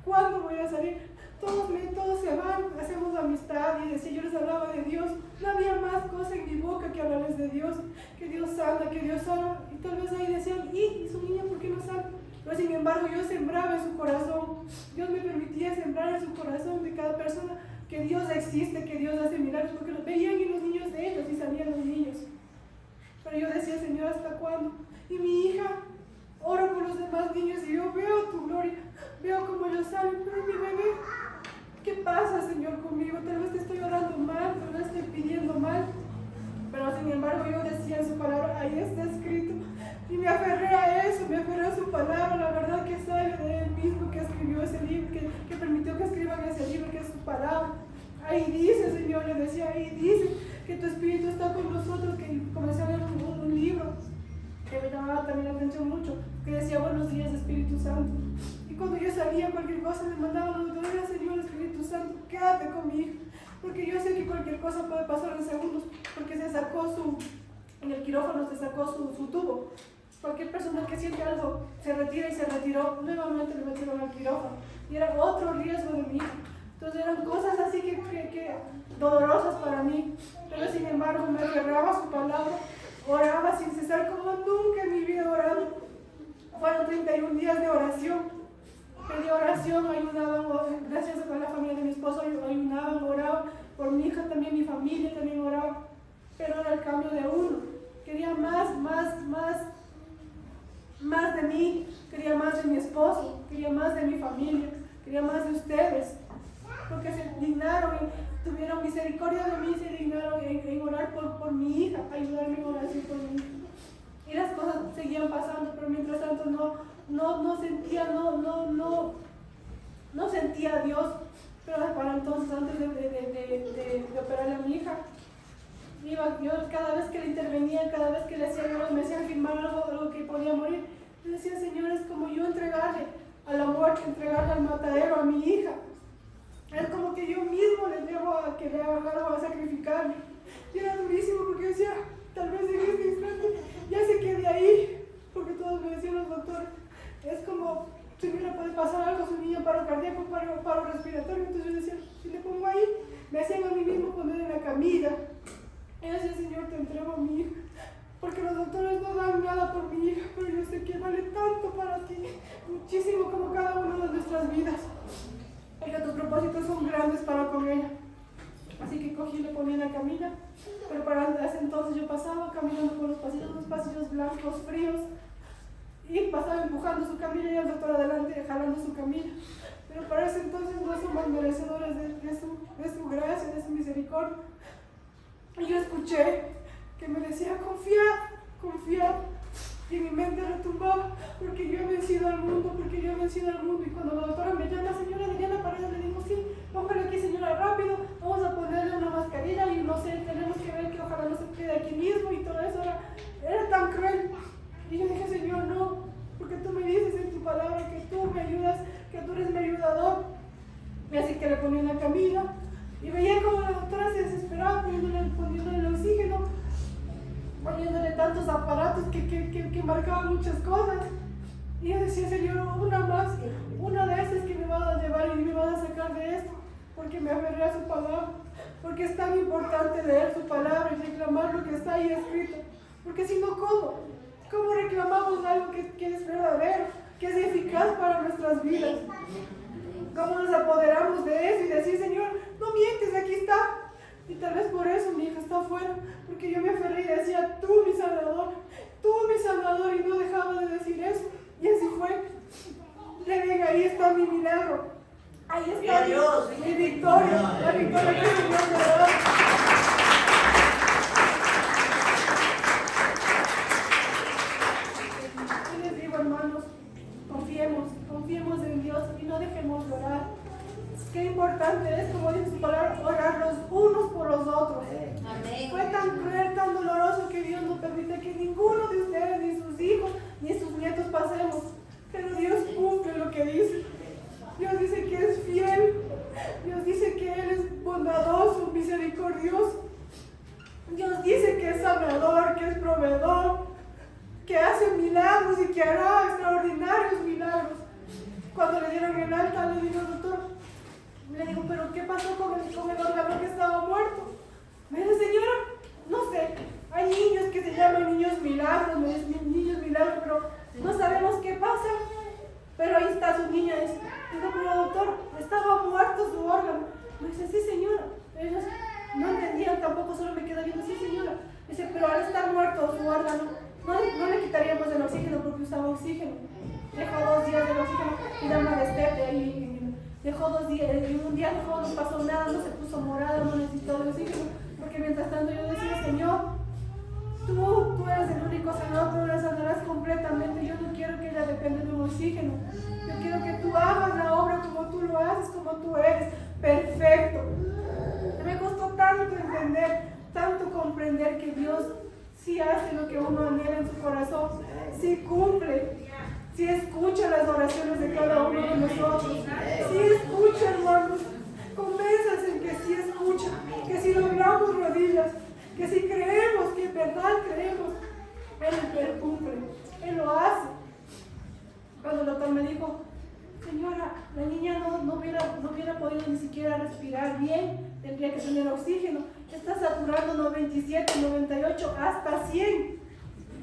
cuándo voy a salir? Todos se van, hacemos amistad, y decía, yo les hablaba de Dios. No había más cosa en mi boca que hablarles de Dios, que Dios sana, que Dios sana. Y tal vez ahí decían, ¿y su niña por qué no sana? Pero sin embargo yo sembraba en su corazón. Dios me permitía sembrar en su corazón de cada persona que Dios existe, que Dios hace milagros, porque lo veían en los niños de ellos y salían los niños. Pero yo decía, Señor, ¿hasta cuándo? Y mi hija ora por los demás niños y yo veo tu gloria, veo cómo ellos salen, pero mi bebé, ¿qué pasa, Señor, conmigo? Tal vez te estoy orando mal, tal vez estoy pidiendo mal. Pero sin embargo yo decía en su palabra, ahí está escrito. Y me aferré a eso, me aferré a su palabra, la verdad que sale de él mismo que escribió ese libro, que permitió que escriban ese libro, que es su palabra. Ahí dice, Señor, le decía, ahí dice que tu Espíritu está con nosotros, que comencé a leer un libro que me llamaba también la atención mucho, que decía, buenos días, Espíritu Santo. Y cuando yo salía cualquier cosa me mandaban, no, Señor, Espíritu Santo, quédate conmigo, porque yo sé que cualquier cosa puede pasar en segundos, porque se sacó en el quirófano se sacó su tubo. Cualquier persona que siente algo se retira y se retiró, nuevamente le metieron al quirófano. Y era otro riesgo de mi hija. Entonces eran cosas así que dolorosas para mí. Pero sin embargo me aferraba a su palabra, oraba sin cesar como nunca en mi vida he orado. Fueron 31 días de oración. Pedí oración, ayudaban, gracias a la familia de mi esposo, ayudaban, oraban. Por mi hija también, mi familia también oraba. Pero era el cambio de uno. Quería más de mí, quería más de mi esposo, quería más de mi familia, quería más de ustedes, porque se dignaron y tuvieron misericordia de mí, se dignaron en orar por mi hija, ayudarme en oración por mi hija. Y las cosas seguían pasando, pero mientras tanto no sentía a Dios. Pero para entonces, antes de operarle a mi hija, yo cada vez que le intervenía, cada vez que le hacía algo, me hacían firmar algo que podía morir. Yo decía, Señor, es como yo entregarle a la muerte, entregarle al matadero a mi hija. Es como que yo mismo le llevo a que le haga algo, a sacrificarme. Y era durísimo porque yo decía, tal vez en este instante ya se quede ahí, porque todos me decían los doctores, es como, señora, puede pasar algo, su niño paro cardíaco, paro respiratorio. Entonces yo decía, si le pongo ahí, me hacían a mí mismo poner en la camilla. Y yo decía, Señor, te entrego a mi hija, porque los doctores no dan nada por mi hija, pero yo sé que vale tanto para ti, muchísimo como cada una de nuestras vidas. Y que tus propósitos son grandes para con ella. Así que cogí y le ponía en la camilla, pero para ese entonces yo pasaba caminando por los pasillos blancos, fríos, y pasaba empujando su camilla y el doctor adelante jalando su camilla. Pero para ese entonces no somos merecedores de su gracia, de su misericordia. Y yo escuché que me decía, confiad. Y mi mente retumbaba, porque yo he vencido al mundo, Y cuando la doctora me llama, señora Deliana Paredes, le digo, sí, póngale aquí, señora, rápido, vamos a ponerle una mascarilla y no sé, tenemos que ver que ojalá no se quede aquí mismo y todo eso. Era tan cruel. Y yo dije, Señor, no, porque tú me dices en tu palabra que tú me ayudas, que tú eres mi ayudador. Y así que le ponía en la camilla y veía como la doctora se desesperaba poniéndole el oxígeno, poniéndole tantos aparatos que marcaban muchas cosas. Y yo decía, Señor, una de esas que me vas a llevar y me vas a sacar de esto, porque me aferré a su palabra, porque es tan importante leer su palabra y reclamar lo que está ahí escrito. Porque si no, ¿cómo? ¿Cómo reclamamos algo que es verdadero, que es eficaz para nuestras vidas? ¿Cómo nos apoderamos de eso y decir, Señor, no mientes, aquí está? Y tal vez por eso mi hija está afuera, porque yo me aferré y decía, tú mi Salvador, y no dejaba de decir eso. Y así fue. Le ven, ahí está mi milagro. Ahí está mi victoria, la victoria que el Señor me da. Y les digo, hermanos, confiemos en Dios y no dejemos de orar. Qué importante es, como dice su palabra, orar los unos por los otros. Amén. Fue tan cruel, tan doloroso que Dios no permite que ninguno de ustedes, ni sus hijos, ni sus nietos pasemos. Pero Dios cumple lo que dice. Dios dice que es fiel. Dios dice que Él es bondadoso, misericordioso. Dios dice que es sanador, que es proveedor, que hace milagros y que hará extraordinarios milagros. Cuando le dieron el alta, le digo, doctor, pero ¿qué pasó con el órgano que estaba muerto? Me dice, señora, no sé, hay niños que se llaman niños milagros, pero no sabemos qué pasa. Pero ahí está su niña. Digo, pero doctor, estaba muerto su órgano. Me dice, sí señora. Ellos no entendían tampoco, solo me quedé viendo, sí señora. Dice, pero al estar muerto su órgano, no le quitaríamos el oxígeno porque usaba oxígeno. Dejó 2 días del oxígeno y da una destete ahí. Dejó 2 días, y un día dejó, no pasó nada, no se puso morada, no necesitó el oxígeno. Porque mientras tanto yo decía, Señor, tú eres el único sanador, tú la sanarás completamente. Yo no quiero que ella dependa de un oxígeno. Yo quiero que tú hagas la obra como tú lo haces, como tú eres, perfecto. Me costó tanto entender, tanto comprender que Dios sí hace lo que uno anhela en su corazón, sí cumple, sí escucha las oraciones de cada uno de nosotros, sí escucha, hermanos. Convénzanse en que sí escucha, que si doblamos rodillas, que si creemos, que en verdad creemos, Él cumple, Él lo hace. Cuando el doctor me dijo, señora, la niña no hubiera podido ni siquiera respirar bien, tendría que tener oxígeno, está saturando 97, 98, hasta 100.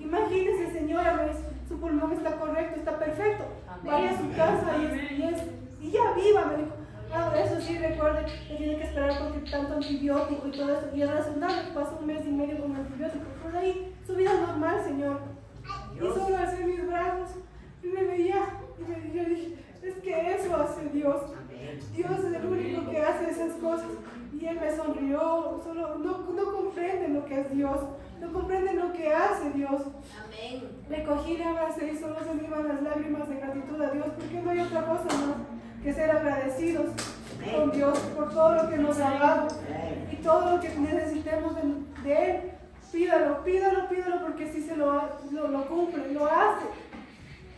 Imagínese, señora, me dice, su pulmón está correcto, está perfecto, vaya a su casa y ya viva, me dijo. Eso sí, recuerde que tiene que esperar porque tanto antibiótico y todo eso. Y es razonable, pasó 1 mes y medio con antibiótico. Por ahí, su vida normal, Señor. Y solo alcé mis brazos y me veía. Y yo dije, es que eso hace Dios. Dios es el único que hace esas cosas. Y Él me sonrió. Solo no comprenden lo que es Dios. No comprenden lo que hace Dios. Amén. Le cogí, le abracé y solo se me iban las lágrimas de gratitud a Dios. Porque no hay otra cosa más que ser agradecidos con Dios por todo lo que nos ha dado y todo lo que necesitemos de Él. Pídalo porque sí se lo cumple, lo hace.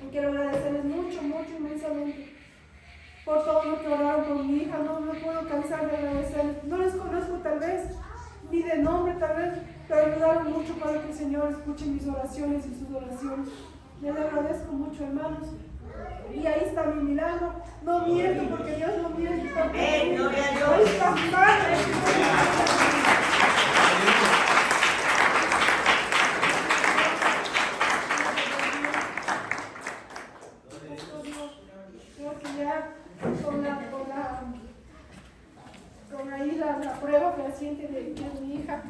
Y quiero agradecerles mucho, inmensamente por todo lo que oraron por mi hija. No me puedo cansar de agradecerles. No les conozco tal vez, ni de nombre tal vez, pero ayudaron mucho para que el Señor escuche mis oraciones y sus oraciones. Les agradezco mucho, hermanos. Y ahí está mi milagro. No miento porque Dios no miente. Gloria a Dios. Ahí está mi madre. Creo que ya con ahí la prueba fehaciente de mi hija,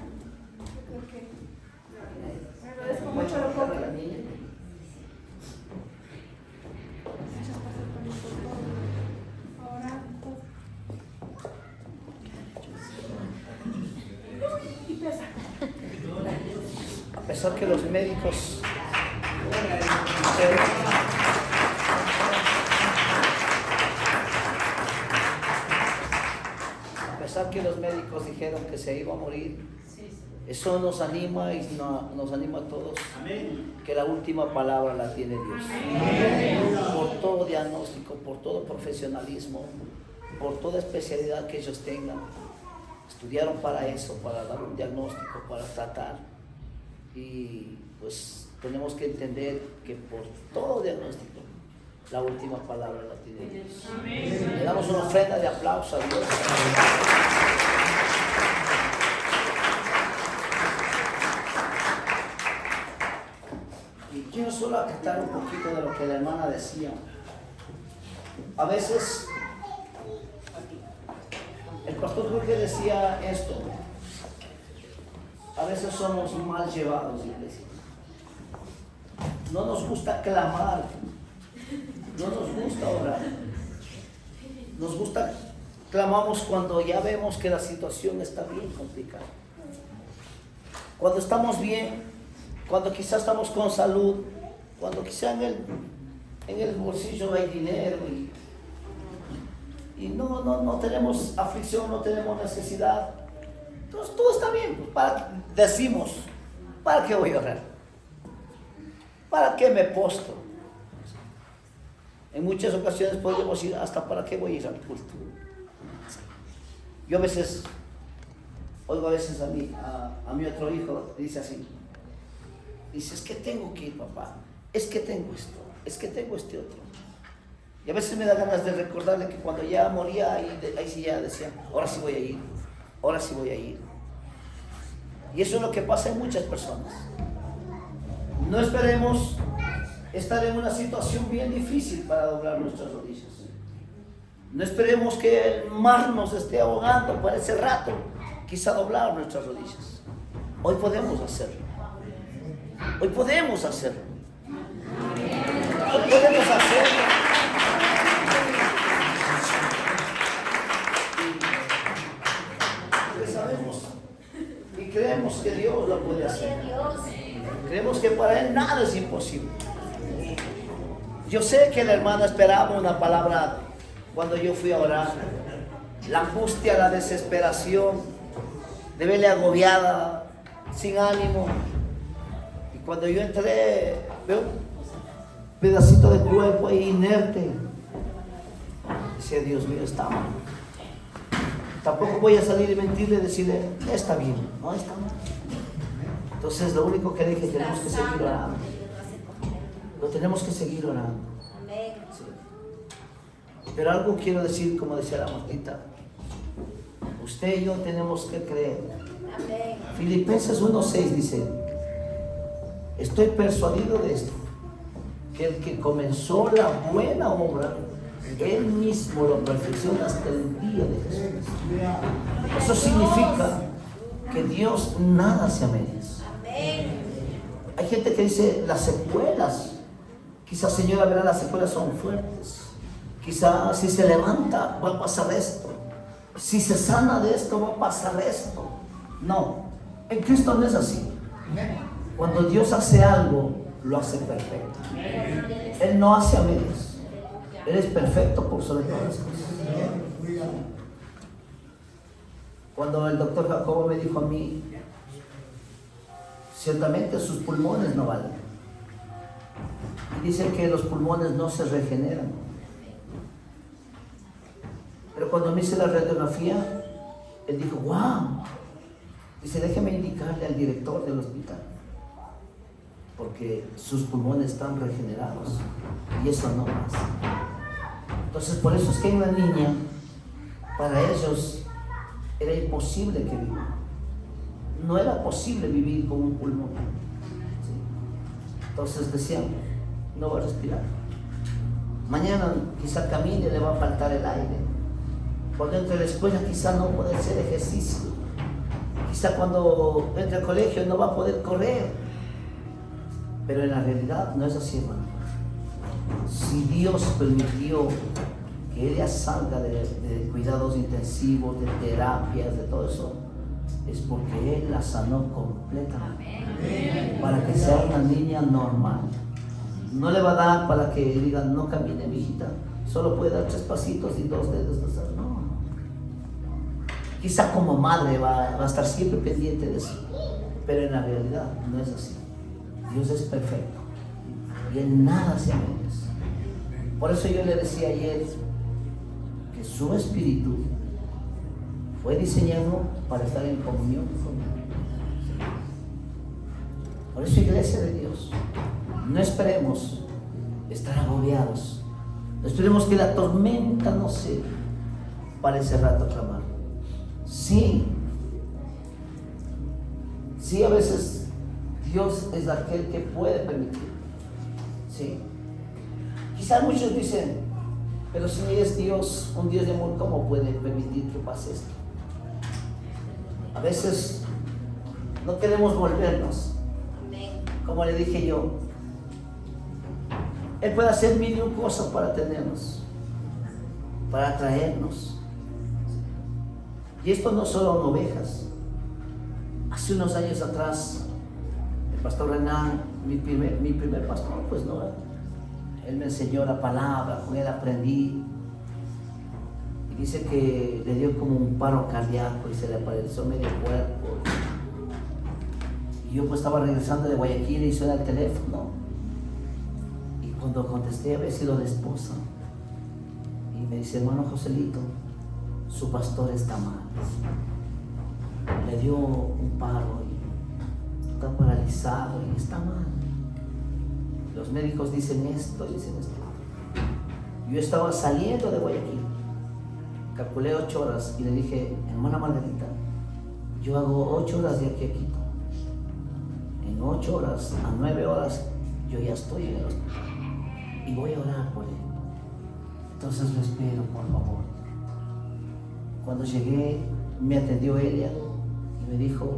yo creo que me agradezco mucho lo poco. A pesar que los médicos dijeron que se iba a morir, eso nos anima y nos anima a todos. Que la última palabra la tiene Dios. Por todo diagnóstico, por todo profesionalismo, por toda especialidad que ellos tengan, estudiaron para eso, para dar un diagnóstico, para tratar. Y pues tenemos que entender que por todo diagnóstico la última palabra la tiene Dios. Le damos una ofrenda de aplauso a Dios. quiero solo acatar un poquito de lo que la hermana decía. A veces, el pastor Jorge decía esto: a veces somos mal llevados, iglesia. No nos gusta clamar, no nos gusta orar. Nos gusta, clamamos cuando ya vemos que la situación está bien complicada. Cuando estamos bien, cuando quizás estamos con salud, cuando quizá en el bolsillo hay dinero y no tenemos aflicción, no tenemos necesidad. Entonces todo está bien. Decimos, ¿para qué voy a orar? ¿Para qué me postro? En muchas ocasiones podríamos ir hasta ¿para qué voy a ir al culto? Yo a veces, oigo a veces a mi otro hijo, dice así, dice, es que tengo que ir, papá, es que tengo esto, es que tengo este otro. Y a veces me da ganas de recordarle que cuando ya moría, ahí sí ya decía, ahora sí voy a ir, ahora sí voy a ir. Y eso es lo que pasa en muchas personas. No esperemos estar en una situación bien difícil para doblar nuestras rodillas. No esperemos que el mar nos esté ahogando para ese rato, quizá doblar nuestras rodillas. Hoy podemos hacerlo. Hoy podemos hacerlo. Hoy podemos hacerlo. Porque sabemos y creemos que Dios lo puede hacer. Creemos que para Él nada es imposible. Yo sé que la hermana esperaba una palabra cuando yo fui a orar. La angustia, la desesperación de verle agobiada, sin ánimo. Y cuando yo entré, veo un pedacito de cuerpo ahí inerte. Decía, Dios mío, está mal. Tampoco voy a salir y mentirle y decirle, está bien, no está mal. Entonces lo único que dije, tenemos que seguir orando. Lo tenemos que seguir orando. Sí. Pero algo quiero decir, como decía la Martita. Usted y yo tenemos que creer. Filipenses 1:6 dice, estoy persuadido de esto, que el que comenzó la buena obra, Él mismo lo perfecciona hasta el día de Jesús. Eso significa que Dios nada hace a medias. Hay gente que dice, las secuelas, quizás, señora, verá, las secuelas son fuertes. Quizás si se levanta va a pasar esto. Si se sana de esto va a pasar esto. No, en Cristo no es así. Cuando Dios hace algo, lo hace perfecto. Él no hace a medias. Él es perfecto por sobre todas las cosas. Cuando el doctor Jacobo me dijo a mí, ciertamente sus pulmones no valen. Y dicen que los pulmones no se regeneran. Pero cuando me hice la radiografía, él dijo, wow. Dice, déjeme indicarle al director del hospital, porque sus pulmones están regenerados y eso no pasa. Entonces, por eso es que hay una niña, para ellos era imposible que viva. No era posible vivir con un pulmón. ¿Sí? Entonces decían, no va a respirar. Mañana quizá camine, le va a faltar el aire. Cuando entre a la escuela quizá no puede hacer ejercicio. Quizá cuando entre al colegio no va a poder correr. Pero en la realidad no es así, hermano. Si Dios permitió que ella salga de cuidados intensivos, de terapias, de todo eso, es porque Él la sanó completamente. Para que sea una niña normal. No le va a dar para que digan, no camine, mi hijita, solo puede dar 3 pasitos y 2 dedos. No. Quizá como madre va a estar siempre pendiente de eso, pero en la realidad no es así. Dios es perfecto y Él nada se medias. Por eso yo le decía ayer que su espíritu fue diseñado para estar en comunión conmigo. Por eso, iglesia de Dios, no esperemos estar agobiados. No esperemos que la tormenta no se para ese rato clamar. Sí, a veces Dios es aquel que puede permitir. ¿Sí? Quizás muchos dicen, pero si es Dios, un Dios de amor, ¿cómo puede permitir que pase esto? A veces no queremos volvernos. Como le dije yo, Él puede hacer mil y un cosas para tenernos, para atraernos. Y esto no solo en ovejas. Hace unos años atrás, el pastor Renan, mi primer pastor, pues no, él me enseñó la palabra, con él aprendí. Y dice que le dio como un paro cardíaco y se le apareció medio cuerpo. Y yo pues estaba regresando de Guayaquil y suena el teléfono. Y cuando contesté había sido la esposa. Y me dice, hermano Joselito, su pastor está mal. Le dio un paro y está paralizado y está mal. Los médicos dicen esto, dicen esto. Yo estaba saliendo de Guayaquil, calculé 8 horas y le dije, hermana Margarita, yo hago 8 horas de aquí a Quito. En 8 horas a 9 horas yo ya estoy en el hospital y voy a orar por él. Entonces lo espero, por favor. Cuando llegué, me atendió ella y me dijo,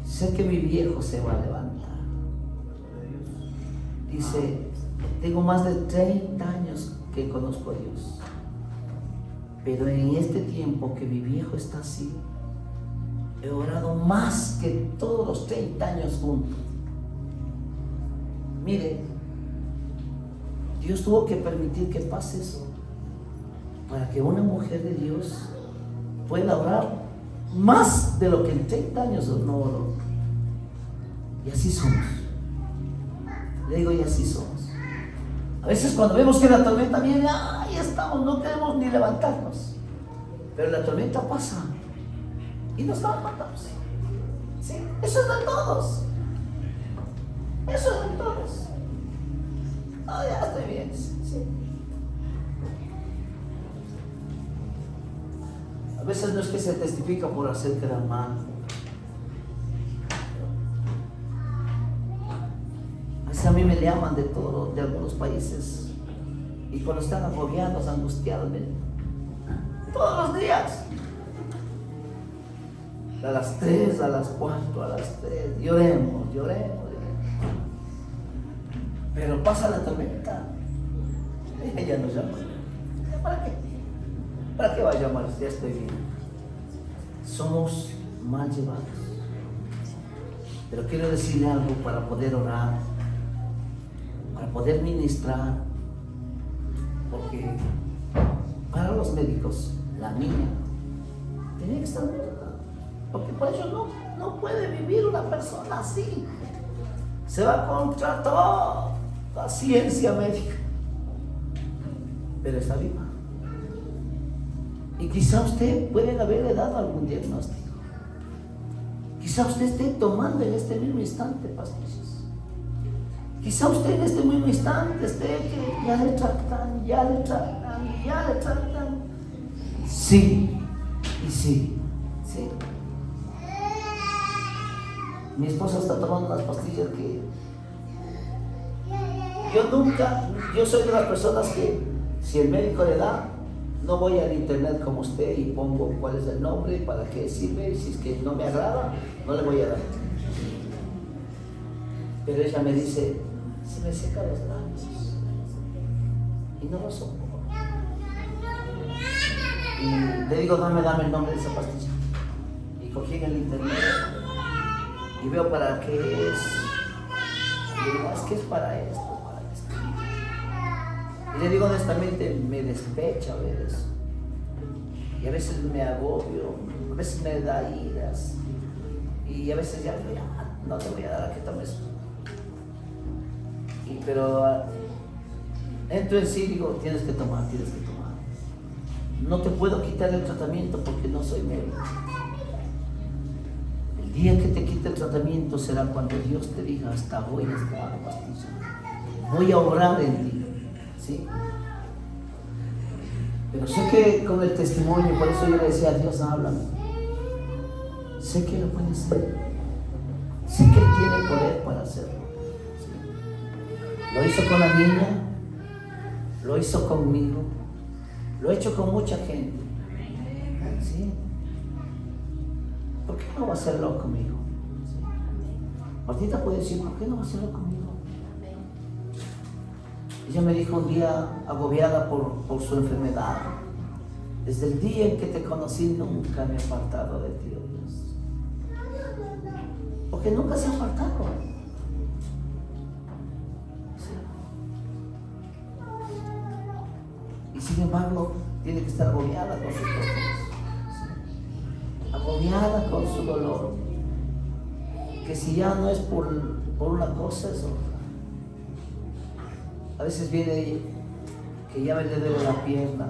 sé que mi viejo se va a levantar. Dice, tengo más de 30 años que conozco a Dios, pero en este tiempo que mi viejo está así, he orado más que todos los 30 años juntos. Mire, Dios tuvo que permitir que pase eso para que una mujer de Dios pueda orar más de lo que en 30 años no oró. Y así somos. Le digo, y así somos. A veces cuando vemos que la tormenta viene, ahí estamos, no queremos ni levantarnos. Pero la tormenta pasa y nos levantamos. ¿Sí? Eso es de todos. Eso es de todos. Ah, ya estoy bien. Sí. A veces no es que se testifica por hacer quedar mal. A veces a mí me llaman de algunos países y cuando están agobiados, angustiados, todos los días. A las 3, a las 4, a las 3, lloremos. Pero pasa la tormenta, ella nos llama. ¿Para qué? ¿Para qué va a llamar? Ya estoy bien. Somos mal llevados. Pero quiero decirle algo para poder orar, para poder ministrar, porque para los médicos, la niña tiene que estar muerta. Porque por eso no puede vivir una persona así. Se va contra toda la ciencia médica. Pero está viva. Y quizá usted puede haberle dado algún diagnóstico. Quizá usted esté tomando en este mismo instante pastillas. Quizá usted en este mismo instante esté que ya le tratan. Sí, y sí. Mi esposa está tomando unas pastillas que yo soy de las personas que si el médico le da, no voy al internet como usted y pongo cuál es el nombre, para qué sirve, y si es que no me agrada, no le voy a dar. Pero ella me dice, se me secan los labios y no lo soporto. Y le digo, dame el nombre de esa pastilla. Y cogí en el internet y veo para qué es. Y digo, es que es para esto. Y le digo honestamente, me despecha ver eso. Y a veces me agobio, a veces me da iras. Y a veces ya no te voy a dar a que tomes. Pero entro en sí y digo, tienes que tomar. No te puedo quitar el tratamiento porque no soy médico. El día que te quite el tratamiento será cuando Dios te diga, hasta hoy has tomado pastilla. Voy a obrar en ti. ¿Sí? Pero sé que con el testimonio, por eso yo le decía a Dios, háblame. Sé que lo puede hacer. Sé que Él tiene poder para hacerlo. ¿Sí? Lo hizo con la niña, lo hizo conmigo, lo ha hecho con mucha gente. ¿Sí? ¿Por qué no va a hacerlo conmigo? Martita puede decir, ¿por qué no va a hacerlo conmigo? Ella me dijo un día, agobiada por su enfermedad: desde el día en que te conocí nunca me he apartado de ti, oh Dios. Porque nunca se ha apartado. Sí. Y sin embargo, tiene que estar agobiada con sus cuestiones. Sí. Agobiada con su dolor. Que si ya no es por una cosa, es otra. A veces viene que ya me le duele la pierna,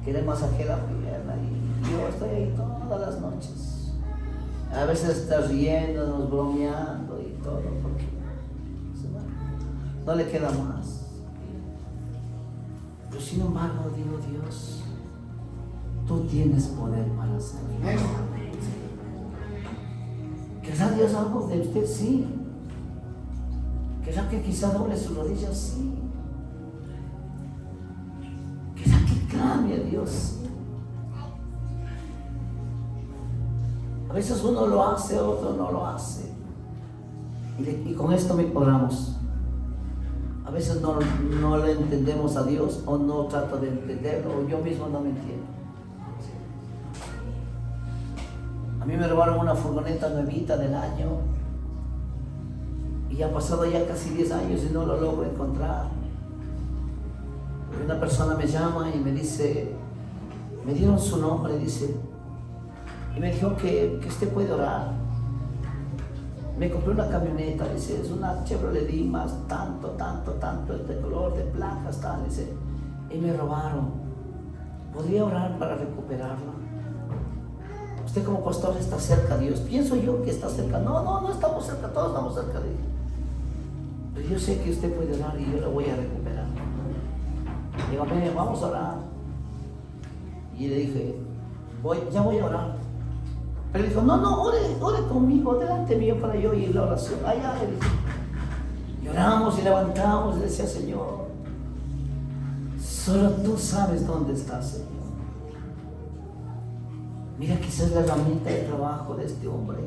que le masajee la pierna, y yo estoy ahí todas las noches. A veces está riéndonos, bromeando y todo, porque no le queda más. Pero sin embargo, digo, Dios, tú tienes poder para hacerlo. ¿Querrá Dios algo de usted? Sí. ¿Querrá que quizá doble sus rodillas? Sí. ¿Querrá que cambie Dios? A veces uno lo hace, otro no lo hace. Y con esto oramos. A veces no le entendemos a Dios, o no trato de entenderlo, o yo mismo no me entiendo. A mí me robaron una furgoneta nuevita del año, y han pasado ya casi 10 años y no lo logro encontrar. Y una persona me llama y me dice, me dieron su nombre, dice, y me dijo que usted puede orar. Me compré una camioneta, dice, es una Chevrolet Dimas, tanto, el de color, de placas, tal, dice, y me robaron. ¿Podría orar para recuperarla? Usted como pastor está cerca de Dios. Pienso yo que está cerca. No estamos cerca, todos estamos cerca de Dios. Pero yo sé que usted puede orar y yo la voy a recuperar. Digo, vamos a orar. Y le dije, ya voy a orar. Pero dijo, no, ore conmigo, delante mío para yo oír la oración. Allá le dije. Y oramos y levantamos y decía, Señor, solo tú sabes dónde estás, Señor. Mira, quizás la herramienta de trabajo de este hombre,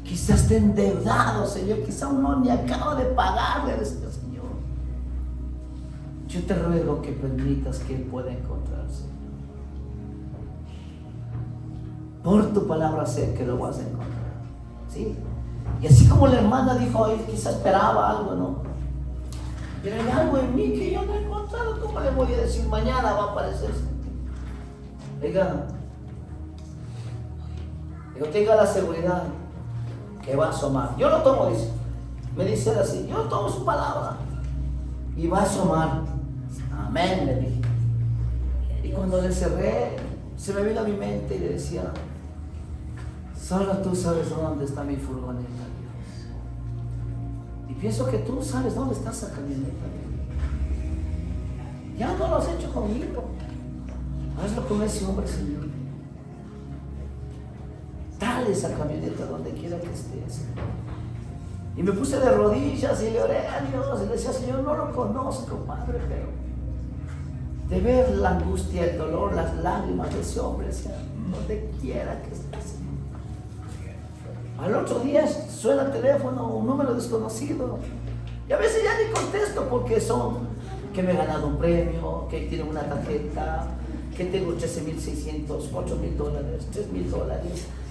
quizás esté endeudado, Señor, quizás uno ni acaba de pagarle a este Señor. Yo te ruego que permitas que Él pueda encontrarse. Por tu palabra sé que lo vas a encontrar. ¿Sí? Y así como la hermana dijo, él quizás esperaba algo, ¿no? Pero hay algo en mí que yo no he encontrado. ¿Cómo le voy a decir? Mañana va a aparecerse. Oiga, tenga la seguridad que va a asomar. Yo lo tomo, dice. Me dice él así, yo tomo su palabra y va a asomar. Amén, le dije. Y cuando le cerré, se me vino a mi mente y le decía, solo tú sabes dónde está mi furgoneta, Dios. Y pienso que tú sabes dónde está esa camioneta, Dios. Ya no lo has hecho conmigo. Hazlo con ese hombre, Señor. Dale esa camioneta donde quiera que estés. Y me puse de rodillas y le oré a Dios y le decía, Señor, no lo conozco, Padre, pero de ver la angustia, el dolor, las lágrimas de ese hombre, decía, donde quiera que estés. Al otro día suena el teléfono, un número desconocido, y a veces ya ni contesto porque son que me he ganado un premio, que tienen una tarjeta, que tengo 13,600, $4,000, $3,000,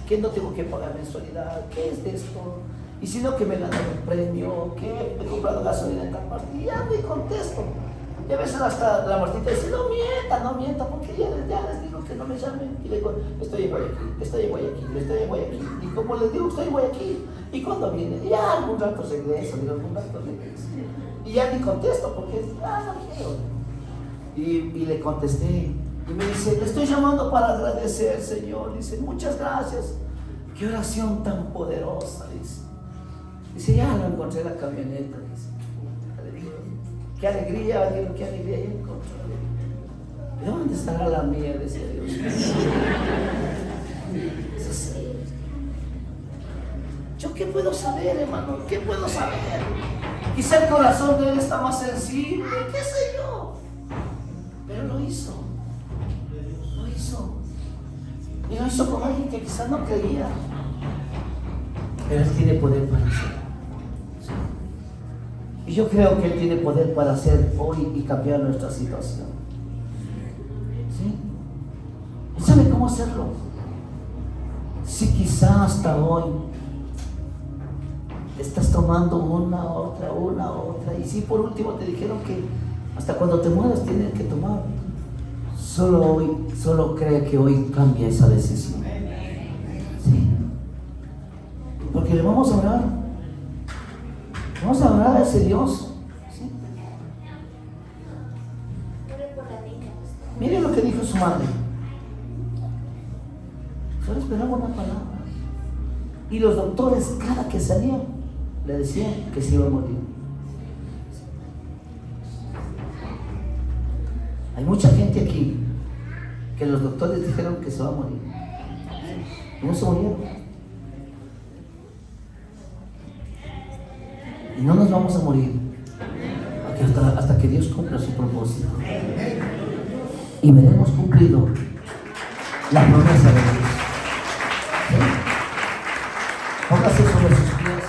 que no tengo que pagar mensualidad, ¿qué es de esto? Y si no, que me he ganado un premio, que he comprado gasolina en tal parte, y ya me contesto. Y a veces hasta la Martita dice, no mienta, porque ya les digo que no me llamen. Y le digo, estoy en Guayaquil. Y como les digo, estoy en Guayaquil. ¿Y cuándo viene? Ya algún rato regreso, Y ya ni contesto, porque no quiero. Y le contesté. Y me dice, le estoy llamando para agradecer, Señor. Dice, muchas gracias. Qué oración tan poderosa, dice. Dice, ya lo encontré en la camioneta, dice. Le digo, qué alegría, Dios, qué alegría, ya encontré. ¿De dónde estará la mía? Decía Dios. ¿Yo qué puedo saber, hermano? ¿Qué puedo saber? Quizá el corazón de él está más sensible, qué sé yo. Pero lo hizo. Lo hizo. Y lo hizo con alguien que quizás no creía. Pero él tiene poder para hacerlo. ¿Sí? Y yo creo que él tiene poder para hacer hoy y cambiar nuestra situación. ¿Sí? Él sabe cómo hacerlo. Si quizás hasta hoy estás tomando una, otra, y si por último te dijeron que hasta cuando te mueras tienes que tomar, solo cree que hoy cambia esa decisión. ¿Sí? Porque le vamos a orar a ese Dios. ¿Sí? Mire lo que dijo su madre. Solo esperaba una palabra. Y los doctores, cada que salían, le decían que se iba a morir. Hay mucha gente aquí que los doctores dijeron que se va a morir. Y no se murieron. Y no nos vamos a morir hasta que Dios cumpla su propósito. Y veremos cumplido la promesa de Dios. ¿Sí? Póngase sobre sus pies.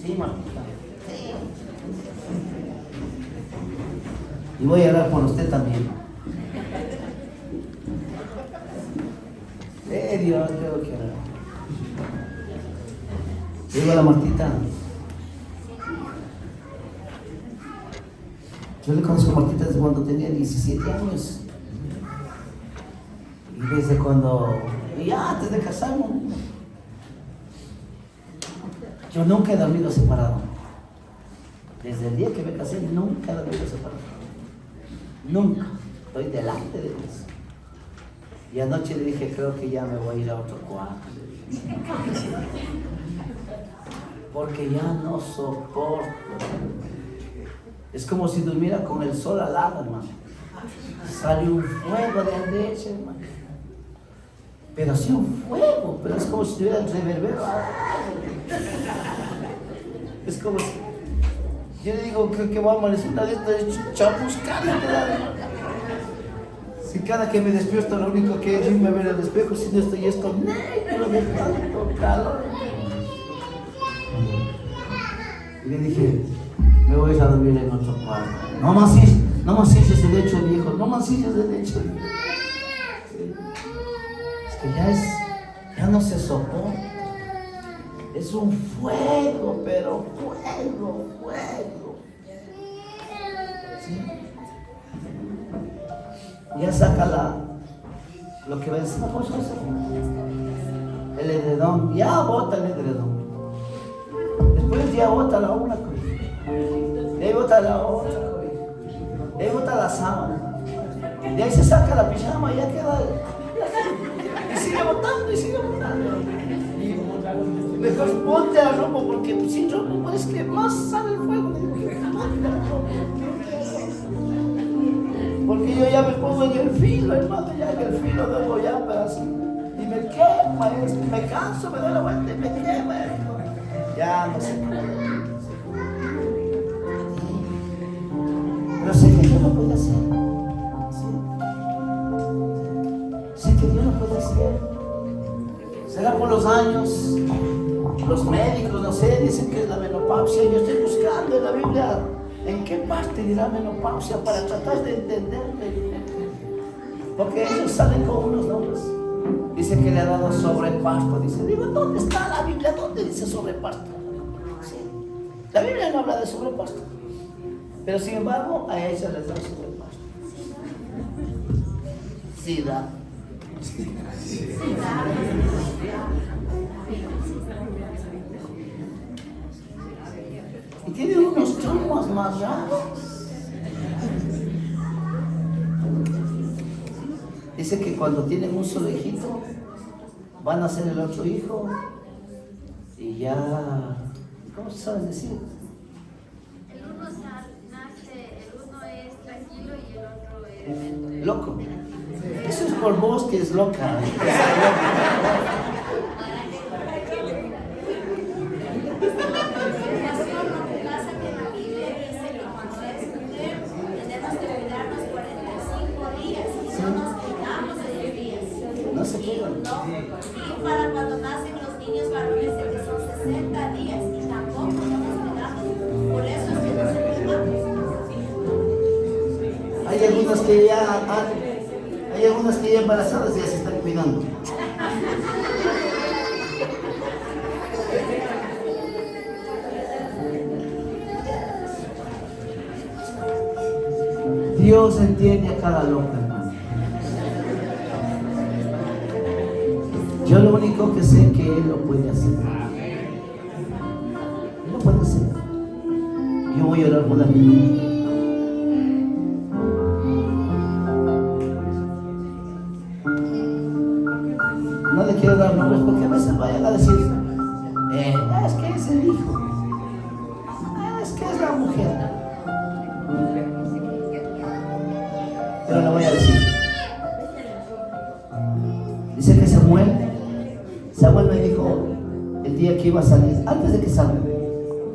Sí, Martita. Y voy a orar por usted también. Dios, tengo que orar. Digo a la Martita. Yo le conozco a Martita desde cuando tenía 17 años. Y desde cuando, ya antes de casarnos, yo nunca he dormido separado. Desde el día que me casé, nunca he dormido separado. Nunca. Estoy delante de Dios. Y anoche le dije, creo que ya me voy a ir a otro cuarto. Porque ya no soporto. Es como si durmiera con el sol al lado, hermano. Sale un fuego de andeche, hermano. Pero sí un fuego, pero es como si tuviera el reverbero. Es como si... Yo le digo, creo que voy a amanecer una de estas chamuscadas. Si cada que me despierto lo único que es irme a ver al espejo, si no estoy esto negro de tanto calor. Y le dije, me voy a ir a dormir en otro cuarto. No mancilles el lecho, viejo, no mancilles el lecho. Sí. Es que ya no se soporta. Es un fuego, pero fuego. ¿Sí? Ya saca lo que va a decir, el edredón, ya bota el edredón. Después ya bota la una cobija, de ahí bota la otra cobija, de ahí bota la sábana, de ahí se saca la pijama y ya queda, y sigue botando. Mejor ponte la ropa, porque sin ropa es que más sale el fuego. Ponte la ropa. Porque yo ya me pongo en el filo, hermano, ya en el filo luego ya, pero así. Y me quema, me canso, me doy la vuelta y me quema. Ya no se puede. Pero sé que Dios lo puede hacer. Sé que Dios lo puede hacer. Será por los años, los médicos, no sé, dicen que es la menopausia. Yo estoy buscando en la Biblia en qué parte dirá menopausia para tratar de entenderme. Porque ellos salen con unos nombres. Dice que le ha dado sobrepasto. Digo, ¿dónde está la Biblia? ¿Dónde dice sobrepasto? Sí. La Biblia no habla de sobrepasto. Pero sin embargo, a ella les da sobrepasto. Sí da. Y tiene unos traumas más raros. Dice que cuando tienen un solo hijito, van a hacer el otro hijo y ya, ¿cómo sabes decir? El uno nace, el uno es tranquilo y el otro es loco. Eso es por vos que es loca. Hay algunas que ya embarazadas ya se están cuidando. Dios entiende a cada loco, hermano. Yo lo único que sé es que Él lo puede hacer. Él lo puede hacer. Yo voy a orar por la niña. No le quiero dar nombres porque a veces vayan a decir, es que es el hijo, es que es la mujer. Pero le voy a decir. Dice que Samuel me dijo el día que iba a salir, antes de que salga,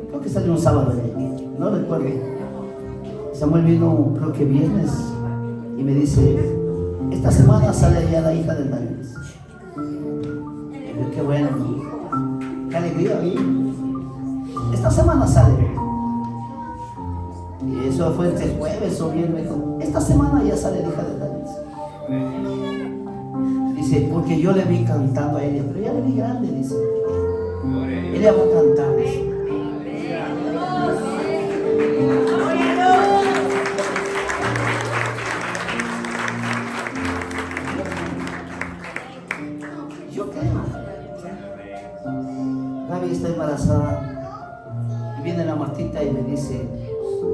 creo que salió un sábado, no recuerdo. Samuel vino, creo que viernes, y me dice, esta semana sale ya la hija del Daniel. Qué bueno, qué alegría. Esta semana sale. Y eso fue entre jueves o viernes. Esta semana ya sale la hija de Daniel. Dice, porque yo le vi cantando a ella, pero ya le vi grande, dice. Ella va a cantar. Dice. Yo creo. Gaby está embarazada y viene la Martita y me dice,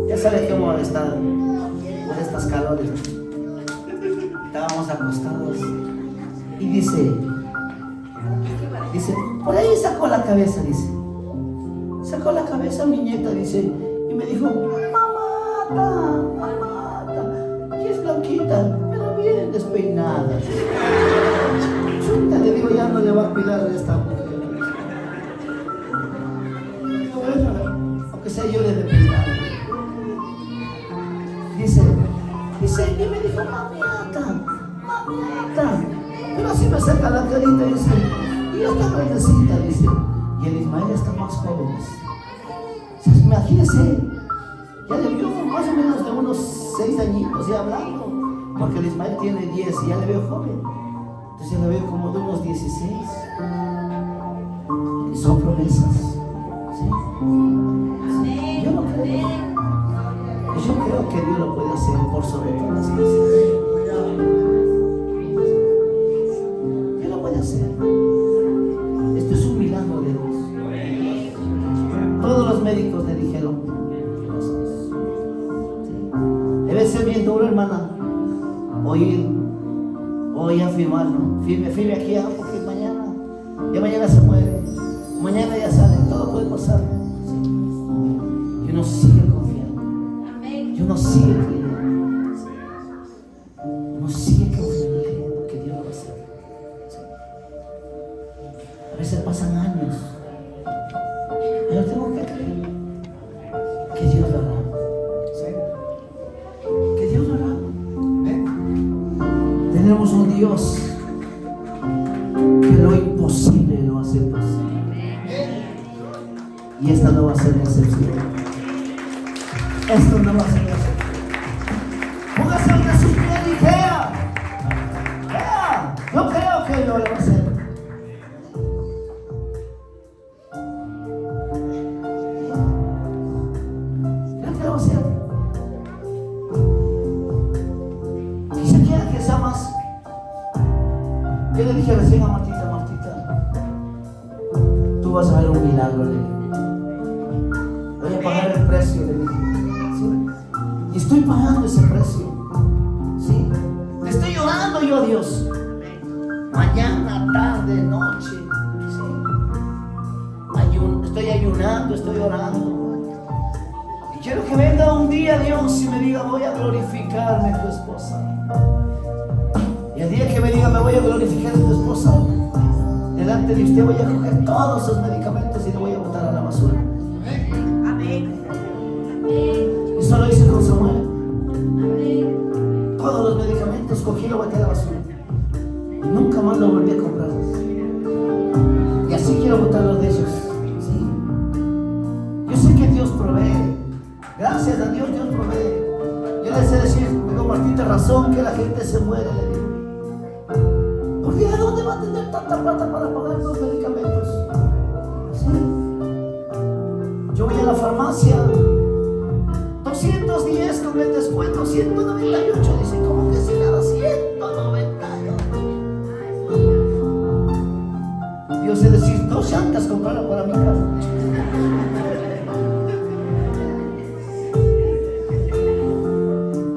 ya sabes cómo estar por estas calores. Estábamos acostados y dice, por ahí sacó la cabeza, sacó la cabeza mi nieta, dice, y me dijo, mamata, y es blanquita, pero bien despeinada. Chuta, le digo, ya no le va a cuidar a esta mujer. Aunque sea yo le de peinar. Dice, y me dijo, mamiata, pero así me saca la carita, dice, y ya está grandecita, dice, y el Ismael está más joven, dice. Imagínese, ya le vio más o menos de unos 6 añitos ya hablando, porque el Ismael tiene 10 y ya le veo joven, entonces ya le veo como de unos 16, y son promesas, ¿sí? Yo no creo. Yo creo que Dios lo puede hacer por sobre todas las cosas. Dios lo puede hacer. Esto es un milagro de Dios. Todos los médicos le dijeron, ¿sí? Debe ser bien duro, hermana, oír afirmar, ¿no? Firme aquí, porque mañana se muere, mañana ya sale, todo puede pasar, ¿sí? Y uno sigue confiando. Uno sigue creyendo. Uno sigue creyendo que Dios lo va a hacer. ¿Sí? A veces pasan años, pero tengo que creer que Dios lo hará. ¿Sí? Que Dios lo hará. Tenemos un Dios que lo imposible lo hace posible. Y esta no va a ser la excepción. Esto no va a ser eso. Póngase de su pie y vea. Yo creo que Dios lo va a hacer. Creo que lo va a hacer. Si se quiere que sea más, yo le dije recién a Martita, tú vas a ver un milagro, le dije. Voy a pagar el precio, le dije. Y estoy pagando ese precio, ¿sí? Le estoy orando yo a Dios, mañana, tarde, noche, ¿sí? Estoy ayunando, estoy orando. Y quiero que venga un día Dios y me diga, voy a glorificarme tu esposa. Y el día que me diga, me voy a glorificar tu esposa, delante de usted voy a coger todos esos medicamentos y los voy a botar a la basura. Amén. Eso lo hice con Samuel. Todos los medicamentos cogí y lo boté a la basura. Y nunca más lo volví a comprar. Y así quiero botar los de ellos. ¿Sí? Yo sé que Dios provee. Gracias a Dios, Dios provee. Yo les sé decir, como Martita, razón que la gente se muere, le digo. Porque ¿de dónde va a tener tanta plata para pagar los medicamentos? ¿Sí? Yo voy a la farmacia, 210 con el descuento, 198. Dice, ¿cómo que si nada? 198. Yo sé decir, 2 llantas compraron para mi carro.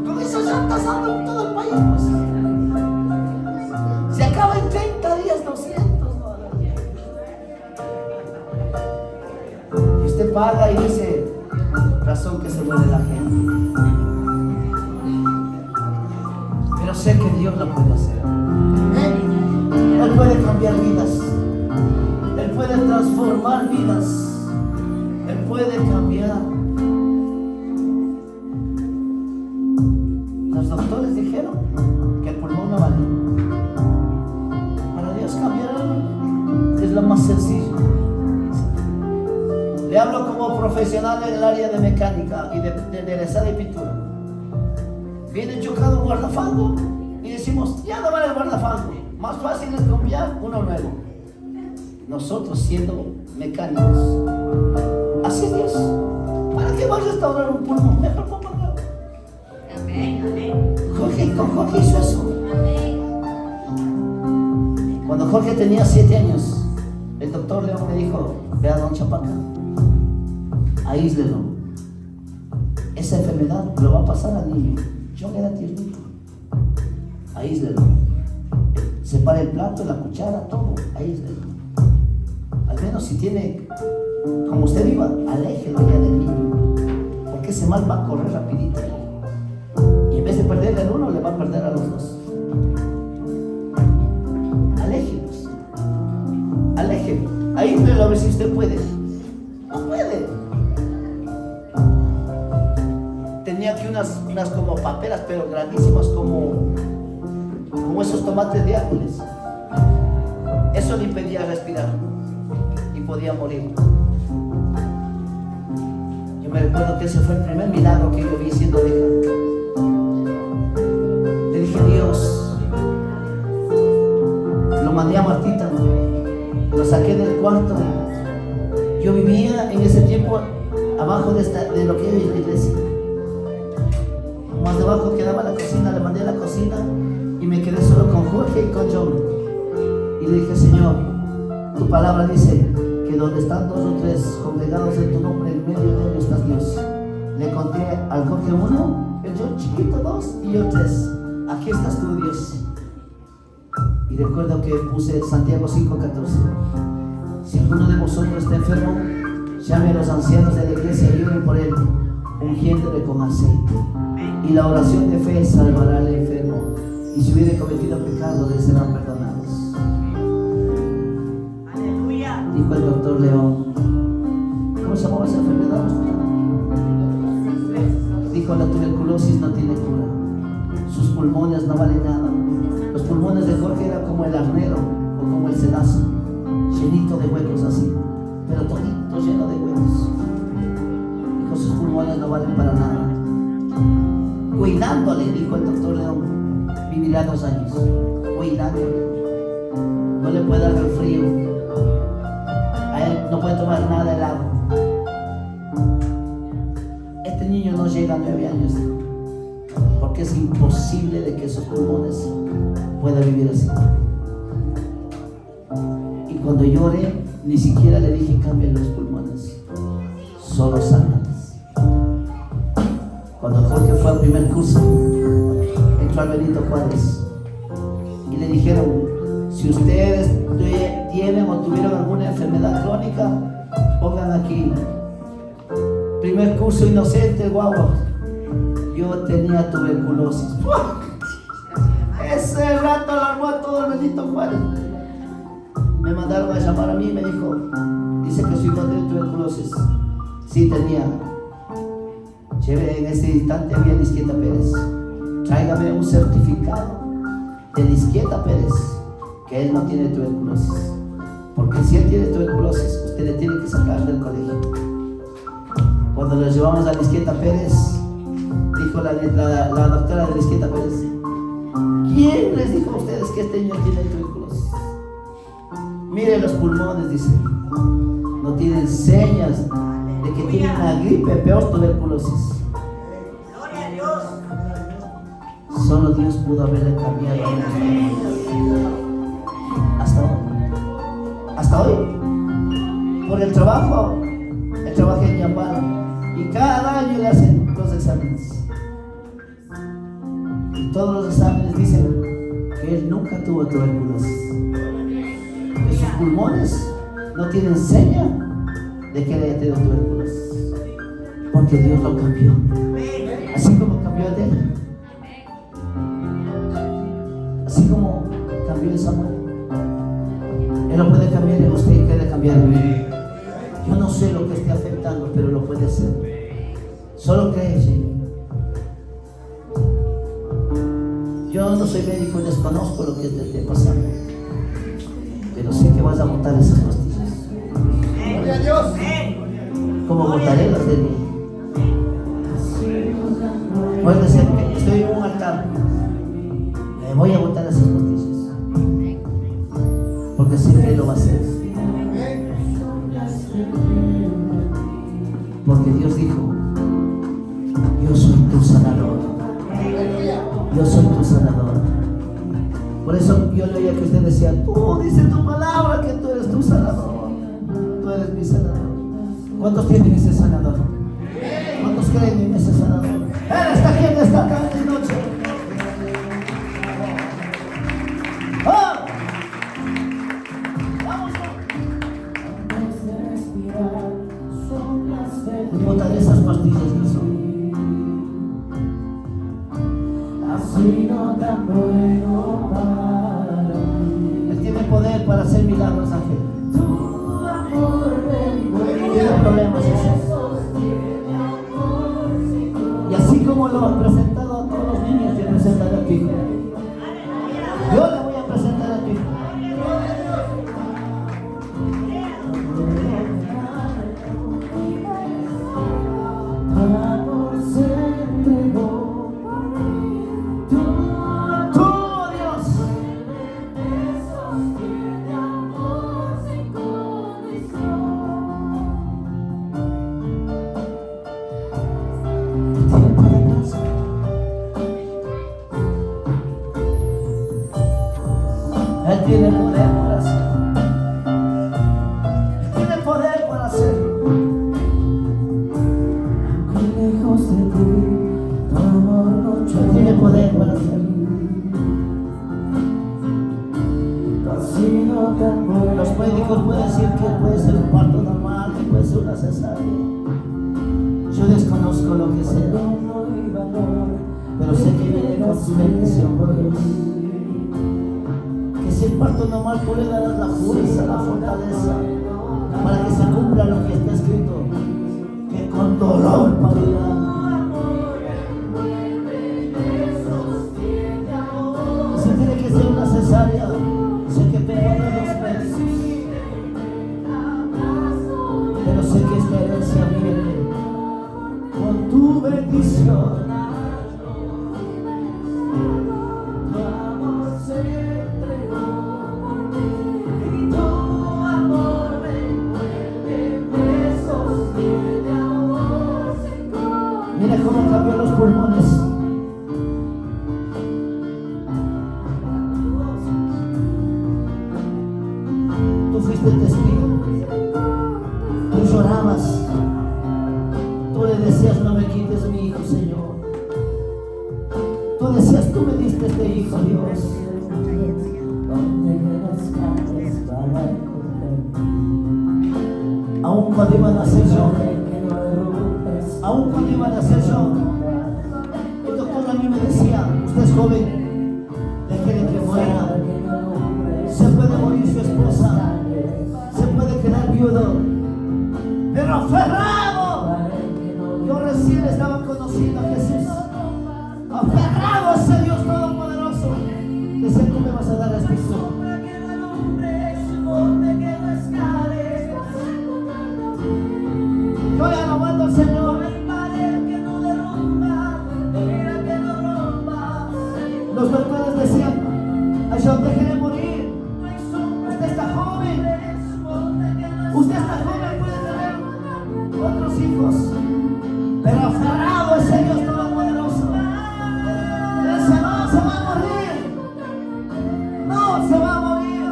Con esas llantas ando en todo el país, pues. Se acaba en 30 días, 200 dólares. Y usted paga y dice, razón que se muere la gente. Pero sé que Dios lo puede hacer. Él puede cambiar vidas. Él puede transformar vidas. Él puede cambiar. Los doctores dijeron que el pulmón no vale. Para Dios cambiarlo es lo más sencillo. Le hablo como profesional en el área de mecánica y de enderezar y pintura. Viene chocado un guardafango y decimos, ya no vale el guardafango. Más fácil es cambiar uno nuevo. Nosotros siendo mecánicos, así es Dios. ¿Para qué va a restaurar un pulmón? Mejor pongo nuevo. Jorge hizo eso. Cuando Jorge tenía 7 años, el doctor León me dijo, ve a don Chapaca, aíslelo. Esa enfermedad lo va a pasar al niño. Yo era tiernito. Aíslelo. Separe el plato, la cuchara, todo. Aíslelo. Al menos si tiene, como usted viva, aléjelo ya del niño. Porque ese mal va a correr rapidito. Y en vez de perderle al uno, le va a perder a los dos. Aléjelos. Aléjelo. Aíslelo a ver si usted puede. No puede. Tenía aquí unas como paperas, pero grandísimas, como esos tomates de árboles. Eso le impedía respirar y podía morir. Yo me recuerdo que ese fue el primer milagro que yo vi siendo hija. Le dije, Dios, lo mandé a Martita, lo saqué del cuarto. Yo vivía en ese tiempo abajo de lo que hoy es la iglesia. Más debajo quedaba la cocina, le mandé a la cocina y me quedé solo con Jorge y con John. Y le dije, Señor, tu palabra dice que donde están 2 o 3 congregados en tu nombre, en medio de ellos estás Dios. Le conté al Jorge 1, el John chiquito 2 y yo 3. Aquí estás tú, Dios. Y recuerdo que puse Santiago 5:14. Si alguno de vosotros está enfermo, llame a los ancianos de la iglesia y oren por él, ungiéndole con aceite. Y la oración de fe salvará al enfermo, y si hubiere cometido pecado, le serán perdonados. Aleluya. Dijo el doctor León. ¿Cómo se llamaba esa enfermedad? Dijo, la tuberculosis no tiene cura. Sus pulmones no valen nada. Los pulmones de Jorge eran como el arnero o como el cedazo, llenito de huecos así, pero todito lleno de huecos. Dijo, sus pulmones no valen para nada. Cuidándole, dijo el doctor León, vivirá 2 años. Cuidándole. No le puede dar el frío. A él no puede tomar nada helado. Este niño no llega a 9 años, porque es imposible de que esos pulmones pueda vivir así. Y cuando lloré, ni siquiera le dije cambien los pulmones, solo sánalos. Cuando Jorge fue al primer curso, entró al Benito Juárez y le dijeron, si ustedes tienen o tuvieron alguna enfermedad crónica, pongan aquí. Primer curso inocente, guagua. Yo tenía tuberculosis. Ese rato lo armó a todo el Benito Juárez. Me mandaron a llamar a mí y me dijo, dice que su hijo tiene tuberculosis. Sí, tenía. Lleve, en ese instante había Lisquieta Pérez. Tráigame un certificado de Lisquieta Pérez que él no tiene tuberculosis. Porque si él tiene tuberculosis, usted le tiene que sacar del colegio. Cuando lo llevamos a Lisquieta Pérez, dijo la doctora de la izquierda Pérez, ¿quién les dijo a ustedes que este niño tiene tuberculosis? Miren los pulmones, dice, no tienen señas de que tienen una gripe, peor tuberculosis. Gloria a Dios. Solo Dios pudo haberle cambiado a ellos. Hasta hoy, por el trabajo, él trabaja en Yambala y cada año le hacen los exámenes. Y todos los exámenes dicen que él nunca tuvo tuberculosis. Que sus pulmones no tienen seña de que él haya tenido tuberculosis. Porque Dios lo cambió. Así como cambió el de él. Así como cambió el Samuel. Él lo puede cambiar en usted y puede cambiar en mí. Yo no sé lo que esté afectando, pero lo puede hacer. Solo cree, Señor. Yo no soy médico y desconozco lo que te esté pasando, pero sé que vas a botar esas pastillas. Gloria a Dios. Como botaré las de mí. Puede ser que estoy en un altar. Le voy a botar esas pastillas. Porque sé que Él lo va a hacer. Porque Dios dijo, yo soy tu sanador. Yo soy tu sanador. Por eso yo le oía que usted decía, tú dice tu palabra que tú eres tu sanador. Tú eres mi sanador. ¿Cuántos tienen ese sanador? ¿Cuántos creen en ese sanador? Él está aquí en esta tarde y noche. ¡Oh! Y botaré esas pastillas que son. Él tiene poder para hacer milagros, Ángel. Tiene problemas ese. Y así como lo han presentado a todos los niños, te presentaré a tu hijo. Yo le voy a presentar a tu hijo. Él tiene poder para hacerlo. Él tiene poder para hacerlo. Lejos de ti, tu amor no. Él tiene poder para hacerlo. Los médicos pueden decir que puede ser un parto normal, que puede ser una cesárea. Yo desconozco lo que sea, pero sé que viene con su bendición por Dios. Que si el parto normal tú le darás la fuerza, la fortaleza, para que se cumpla lo que está escrito, que con dolor parirá. Si tiene que ser una cesárea, sé que perdona los médicos, pero sé que esta herencia viene con tu bendición. Mira cómo cambió los pulmones. Tú fuiste testigo. Tú llorabas. Tú le decías, no me quites mi hijo, Señor. Tú decías, tú me diste este hijo, Dios. Aún cuando iban a hacer yo, aún cuando iban a hacer yo, el doctor a mí me decía, usted es joven, déjele que muera. Se puede morir su esposa, se puede quedar viudo, pero aferrado. Yo recién estaba conociendo a Jesús, aferrado a ese Dios todopoderoso. Decía, tú me vas a dar este hijo. Yo alabando al Señor. Los doctores decían: a John, déjele morir. Usted está joven. Usted está joven, puede tener otros hijos. Pero aferrado es el Dios Todopoderoso. Dice: no se va a morir. No se va a morir.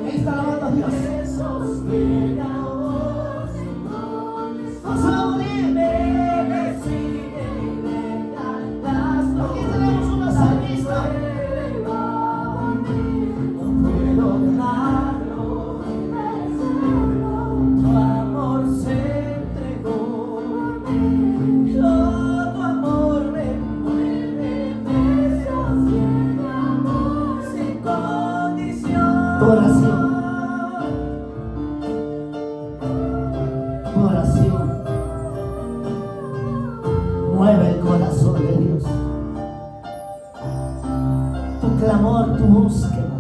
Ahí está alabando a Dios. No se va a morir. Aquí tenemos una salmista. Tu amor se entregó. Todo amor me mueve. Sin condición. Tu oración. Tu oración mueve el corazón de Dios. Tu clamor, tu búsqueda